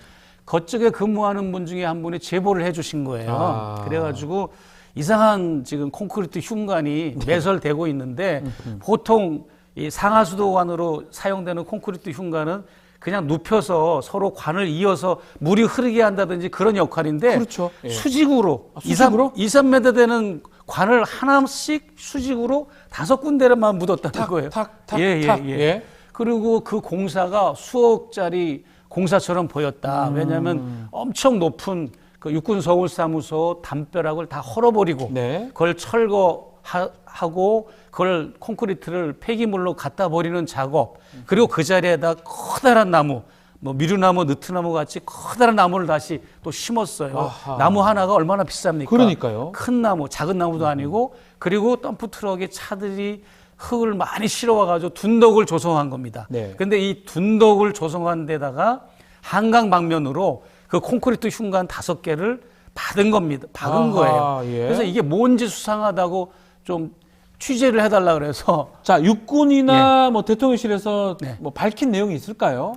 그쪽에 근무하는 분 중에 한 분이 제보를 해주신 거예요. 그래가지고 이상한 지금 콘크리트 흉관이 매설되고 있는데 보통 이 상하수도관으로 사용되는 콘크리트 흉관은 그냥 눕혀서 서로 관을 이어서 물이 흐르게 한다든지 그런 역할인데 그렇죠. 예. 수직으로, 수직으로? 2, 3m 되는 관을 하나씩 수직으로 5군데만 묻었다는 거예요. 탁. 예. 그리고 그 공사가 수억짜리 공사처럼 보였다. 왜냐하면 엄청 높은 그 육군 서울 사무소 담벼락을 다 헐어버리고 네. 그걸 철거하고 그걸 콘크리트를 폐기물로 갖다 버리는 작업 그리고 그 자리에다 커다란 나무 뭐 미루나무, 느트나무 같이 커다란 나무를 다시 또 심었어요. 아하. 나무 하나가 얼마나 비쌉니까? 그러니까요. 큰 나무, 작은 나무도 아니고 그리고 덤프 트럭에 차들이 흙을 많이 실어와가지고 둔덕을 조성한 겁니다. 네. 근데 이 둔덕을 조성한 데다가 한강 방면으로 그 콘크리트 흉관 5개를 박은 겁니다. 박은 아하, 거예요. 예. 그래서 이게 뭔지 수상하다고 좀 취재를 해달라 그래서 자, 육군이나 뭐 대통령실에서 네. 뭐 밝힌 내용이 있을까요?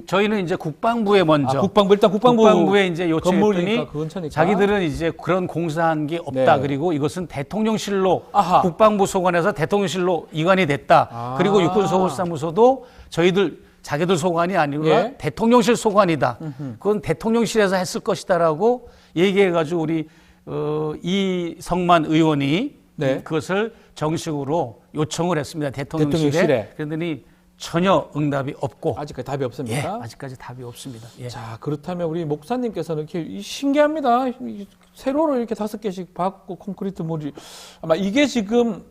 저희는 이제 국방부에 먼저 국방부 일단 국방부에 이제 건물이니까 요청했더니 그 근처니까. 자기들은 이제 그런 공사한 게 없다. 네. 그리고 이것은 대통령실로 아하. 국방부 소관에서 대통령실로 이관이 됐다. 그리고 육군 서울사무소도 자기들 소관이 아니라 예. 대통령실 소관이다. 그건 대통령실에서 했을 것이다라고 얘기해가지고 우리 이성만 의원이 네. 그것을 정식으로 요청을 했습니다. 대통령실에. 대통령실에. 그랬더니 전혀 응답이 없고 아직까지 답이 예, 없습니까? 아직까지 답이 없습니다. 예. 자, 그렇다면 우리 목사님께서는 이렇게 신기합니다. 세로로 이렇게 5개씩 받고 콘크리트 물이 아마 이게 지금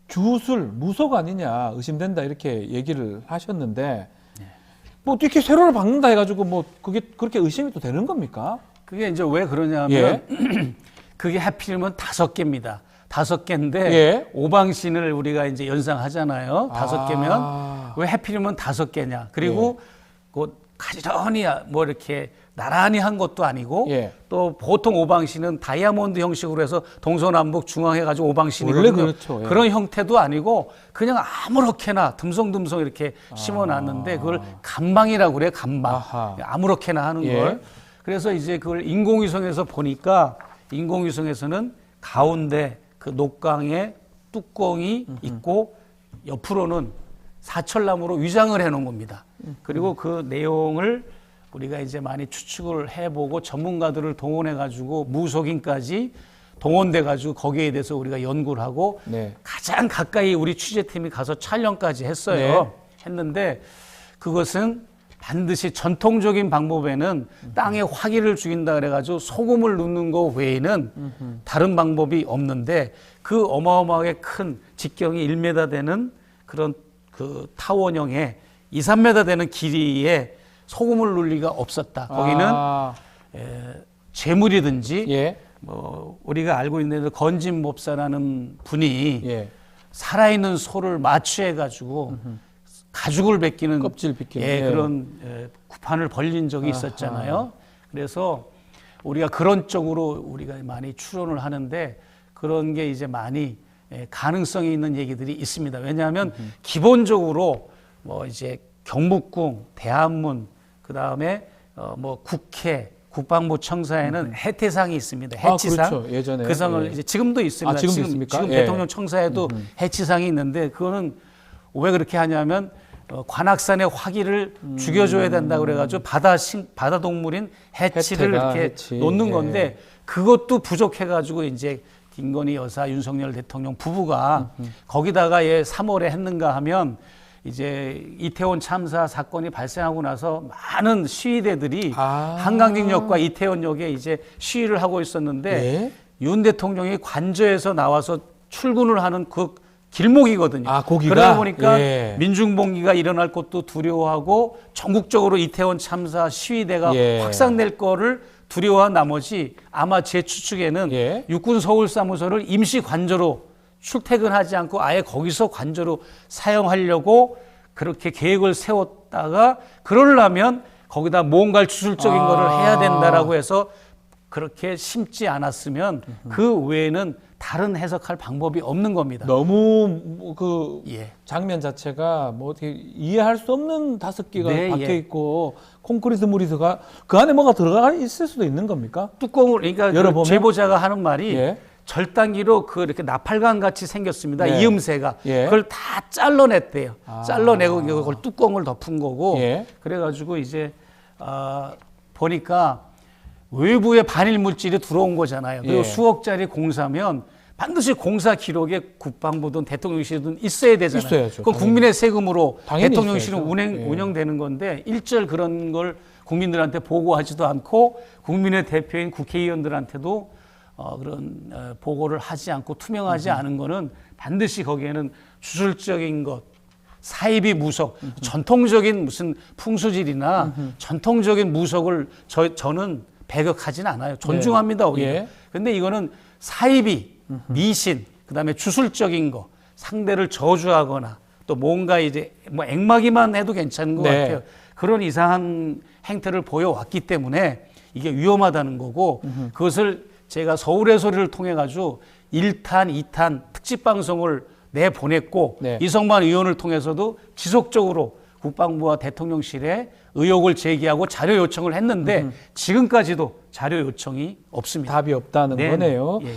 주술 무속 아니냐 의심된다 이렇게 얘기를 하셨는데 뭐 이렇게 세로를 박는다 해가지고 뭐 그게 그렇게 의심이 또 되는 겁니까? 그게 이제 왜 그러냐면 그게 하필이면 5개입니다. 5개인데 예. 오방신을 우리가 이제 연상하잖아요. 5개면 왜 하필이면 5개냐? 그리고 그 가지런히 뭐 이렇게 나란히 한 것도 아니고 예. 또 보통 오방신은 다이아몬드 형식으로 해서 동서남북 중앙해가지고 오방신이거든요. 원래 그렇죠. 예. 그런 형태도 아니고 그냥 아무렇게나 듬성듬성 이렇게 심어놨는데 그걸 감방이라고 그래요. 감방. 아하. 아무렇게나 하는 예. 걸. 그래서 이제 그걸 인공위성에서 보니까 인공위성에서는 가운데 그 녹강에 뚜껑이 있고 옆으로는 사철나무로 위장을 해놓은 겁니다. 그리고 그 내용을 우리가 이제 많이 추측을 해보고 전문가들을 동원해가지고 무속인까지 동원돼가지고 거기에 대해서 우리가 연구를 하고 네. 가장 가까이 우리 취재팀이 가서 촬영까지 했어요. 네. 했는데 그것은 반드시 전통적인 방법에는 땅에 화기를 죽인다 그래가지고 소금을 넣는 거 외에는 다른 방법이 없는데 그 어마어마하게 큰 직경이 1m 되는 그런 그 타원형에 2, 3m 되는 길이에 소금을 넣을 리가 없었다. 거기는 재물이든지 예. 뭐 우리가 알고 있는 건진법사라는 분이 예. 살아있는 소를 마취해가지고 가죽을 벗기는 껍질 벗기는 예, 예. 그런 구판을 벌린 적이 있었잖아요. 그래서 우리가 그런 쪽으로 우리가 많이 추론을 하는데 그런 게 이제 많이 가능성이 있는 얘기들이 있습니다. 왜냐하면 기본적으로 뭐 이제 경복궁, 대한문, 그 다음에 뭐 국회, 국방부 청사에는 해태상이 있습니다. 해치상. 아, 그렇죠. 예전에. 그 상을 예. 이제 지금도 있습니다. 지금도 있습니까? 지금 예. 대통령 청사에도 해치상이 있는데 그거는 왜 그렇게 하냐면 관악산의 화기를 죽여줘야 된다고 그래가지고 바다 동물인 해치를 해태가, 이렇게 해치. 놓는 예. 건데 그것도 부족해가지고 이제 김건희 여사, 윤석열 대통령 부부가 거기다가 3월에 했는가 하면 이제 이태원 참사 사건이 발생하고 나서 많은 시위대들이 한강진역과 이태원역에 이제 시위를 하고 있었는데 예? 윤 대통령이 관저에서 나와서 출근을 하는 그 길목이거든요. 아, 거기가? 그러다 보니까 예. 민중봉기가 일어날 것도 두려워하고 전국적으로 이태원 참사 시위대가 예. 확산될 거를 두려워한 나머지 아마 제 추측에는 예. 육군 서울사무소를 임시 관저로 출퇴근하지 않고 아예 거기서 관저로 사용하려고 그렇게 계획을 세웠다가 그러려면 거기다 뭔가 주술적인 거를 해야 된다라고 해서 그렇게 심지 않았으면 그 외에는 다른 해석할 방법이 없는 겁니다. 너무 그 예. 장면 자체가 뭐 어떻게 이해할 수 없는 5개가 네, 박혀 예. 있고 콘크리트 물이가 그 안에 뭐가 들어가 있을 수도 있는 겁니까? 뚜껑을 그러니까 열어보면? 그 제보자가 하는 말이 예. 절단기로 그 이렇게 나팔관 같이 생겼습니다. 네. 이음새가 예. 그걸 다 잘라냈대요. 잘라내고 그걸 뚜껑을 덮은 거고 예. 그래가지고 이제 보니까 외부에 반일 물질이 들어온 거잖아요. 그리고 예. 수억짜리 공사면 반드시 공사 기록에 국방부든 대통령실이든 있어야 되잖아요. 있어야죠, 그건 당연히. 국민의 세금으로 당연히 대통령실은 있어야죠. 예. 운영되는 건데 일절 그런 걸 국민들한테 보고하지도 않고 국민의 대표인 국회의원들한테도 그런 보고를 하지 않고 투명하지 않은 거는 반드시 거기에는 주술적인 것, 사이비 무속, 전통적인 무슨 풍수질이나 전통적인 무속을 저는 배격하지는 않아요. 존중합니다. 네. 우리가. 예. 근데 이거는 사이비, 미신, 그다음에 주술적인 거, 상대를 저주하거나 또 뭔가 이제 뭐 액막이만 해도 괜찮은 것 네. 같아요. 그런 이상한 행태를 보여왔기 때문에 이게 위험하다는 거고 그것을 제가 서울의 소리를 통해 가지고 1탄, 2탄 특집 방송을 내보냈고 네. 이성만 의원을 통해서도 지속적으로 국방부와 대통령실에 의혹을 제기하고 자료 요청을 했는데 지금까지도 자료 요청이 없습니다. 답이 없다는 네, 거네요. 예, 예.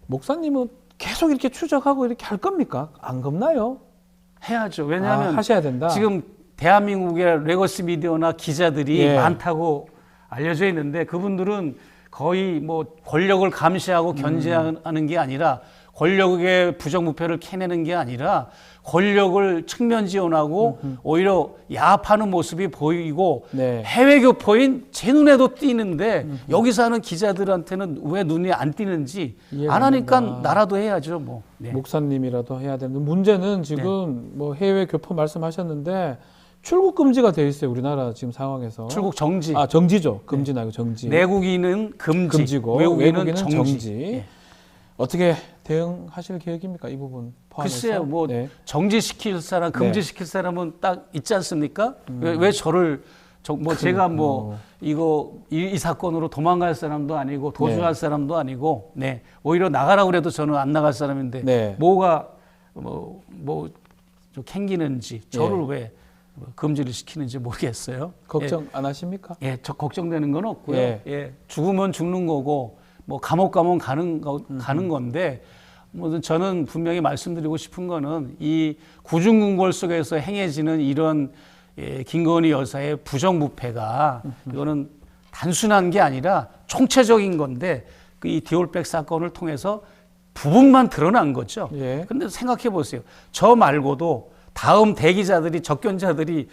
목사님은 계속 이렇게 추적하고 이렇게 할 겁니까? 안 겁나요? 해야죠. 왜냐하면 하셔야 된다. 지금 대한민국의 레거시 미디어나 기자들이 예. 많다고 알려져 있는데 그분들은 거의 뭐 권력을 감시하고 견제하는 게 아니라 권력의 부정부패를 캐내는 게 아니라 권력을 측면 지원하고 오히려 야합하는 모습이 보이고 네. 해외 교포인 제 눈에도 띄는데 여기서 하는 기자들한테는 왜 눈이 안 띄는지 이해가 안 하니까 됩니다. 나라도 해야죠. 뭐. 네. 목사님이라도 해야 되는데 문제는 지금 뭐 해외 교포 말씀하셨는데 출국 금지가 돼 있어요. 우리나라 지금 상황에서. 출국 정지. 아, 정지죠. 금지는 아니고 정지. 내국인은 금지고 외국인은 정지. 정지. 예. 어떻게 대응하실 계획입니까? 이 부분 포함해서. 글쎄요, 뭐 네. 정지시킬 사람, 금지시킬 사람은 딱 있지 않습니까? 왜 저를 제가 이 사건으로 도망갈 사람도 아니고 도주할 사람도 아니고, 네 오히려 나가라고 그래도 저는 안 나갈 사람인데 네. 뭐가 좀 캥기는지 저를 예. 왜 금지를 시키는지 모르겠어요. 걱정 안 하십니까? 저 걱정되는 건 없고요. 예. 예, 죽으면 죽는 거고 뭐 감옥 가면 가는 건데 뭐 저는 분명히 말씀드리고 싶은 거는 이 구중궁궐 속에서 행해지는 이런 김건희 여사의 부정부패가 이거는 단순한 게 아니라 총체적인 건데 이 디올백 사건을 통해서 부분만 드러난 거죠. 예. 그런데 생각해 보세요. 저 말고도 다음 대기자들이 접견자들이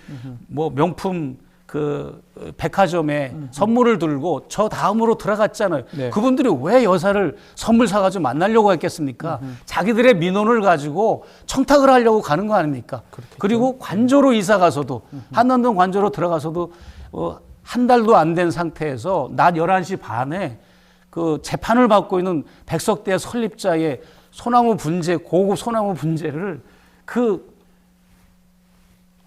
뭐 명품 그 백화점에 선물을 들고 저 다음으로 들어갔잖아요. 네. 그분들이 왜 여사를 선물 사가지고 만나려고 했겠습니까? 자기들의 민원을 가지고 청탁을 하려고 가는 거 아닙니까? 그렇겠죠. 그리고 관저로 이사 가서도 한남동 관저로 들어가서도 한 달도 안 된 상태에서 낮 11시 반에 그 재판을 받고 있는 백석대 설립자의 소나무 분재, 고급 소나무 분재를 그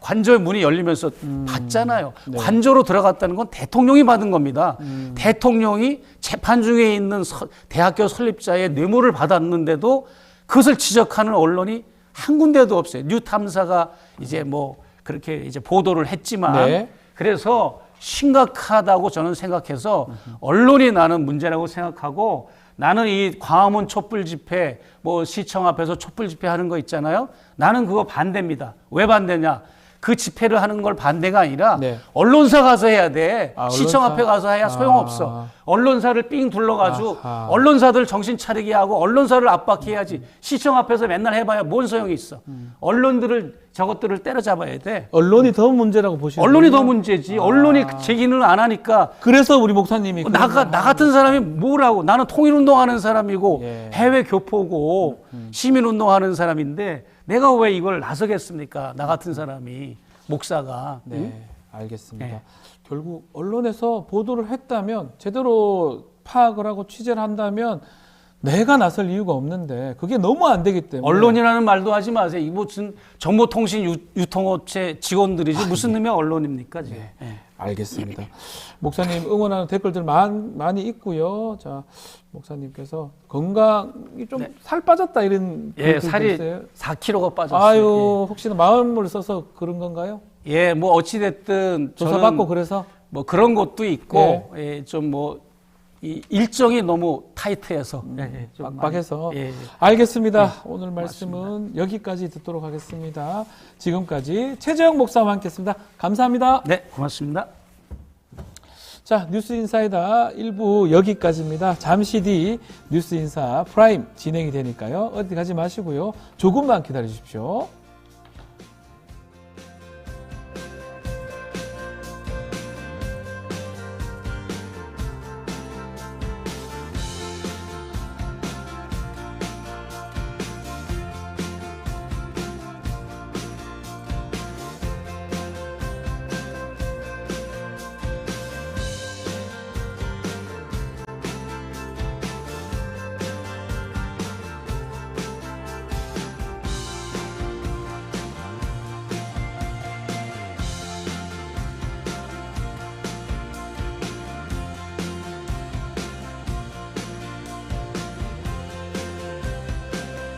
관저의 문이 열리면서 받잖아요. 네. 관저로 들어갔다는 건 대통령이 받은 겁니다. 대통령이 재판 중에 있는 대학교 설립자의 뇌물을 받았는데도 그것을 지적하는 언론이 한 군데도 없어요. 뉴탐사가 이제 뭐 그렇게 이제 보도를 했지만 네. 그래서 심각하다고 저는 생각해서 언론이 나는 문제라고 생각하고 나는 이 광화문 촛불 집회 뭐 시청 앞에서 촛불 집회 하는 거 있잖아요. 나는 그거 반대입니다. 왜 반대냐? 그 집회를 하는 걸 반대가 아니라 네. 언론사 가서 해야 돼. 아, 시청 언론사? 앞에 가서 해야 소용없어. 언론사를 삥 둘러가지고 아하. 언론사들 정신 차리게 하고 언론사를 압박해야지. 시청 앞에서 맨날 해봐야 뭔 소용이 있어. 언론들을 저것들을 때려잡아야 돼. 언론이 더 문제라고 보시는 언론이 더 거군요? 문제지. 언론이 제기는 안 하니까 그래서 우리 목사님이 나 같은 사람이 뭐라고. 나는 통일운동하는 사람이고 예. 해외 교포고 시민운동하는 사람인데 내가 왜 이걸 나서겠습니까? 나 같은 사람이 목사가. 네, 응? 알겠습니다. 네. 결국 언론에서 보도를 했다면 제대로 파악을 하고 취재를 한다면 내가 나설 이유가 없는데 그게 너무 안 되기 때문에 언론이라는 말도 하지 마세요. 이 무슨 정보통신 유통업체 직원들이지 무슨 놈의 언론입니까? 지금. 네. 예. 알겠습니다. 목사님 응원하는 댓글들 많이 있고요. 자, 목사님께서 건강이 좀 살 빠졌다 이런 예, 댓글도 살이 있어요. 4kg가 빠졌어요. 아유, 혹시나 마음을 써서 그런 건가요? 예, 뭐 어찌 됐든 조사받고 그래서 뭐 그런 것도 있고 예, 좀 뭐 이 일정이 너무 타이트해서 좀 빡빡해서 많이, 예. 알겠습니다. 오늘 말씀은 여기까지 듣도록 하겠습니다. 지금까지 최재형 목사와 함께했습니다. 감사합니다. 네, 고맙습니다. 자, 뉴스인사이다 1부 여기까지입니다. 잠시 뒤 뉴스인사 프라임 진행이 되니까요. 어디 가지 마시고요. 조금만 기다려 주십시오.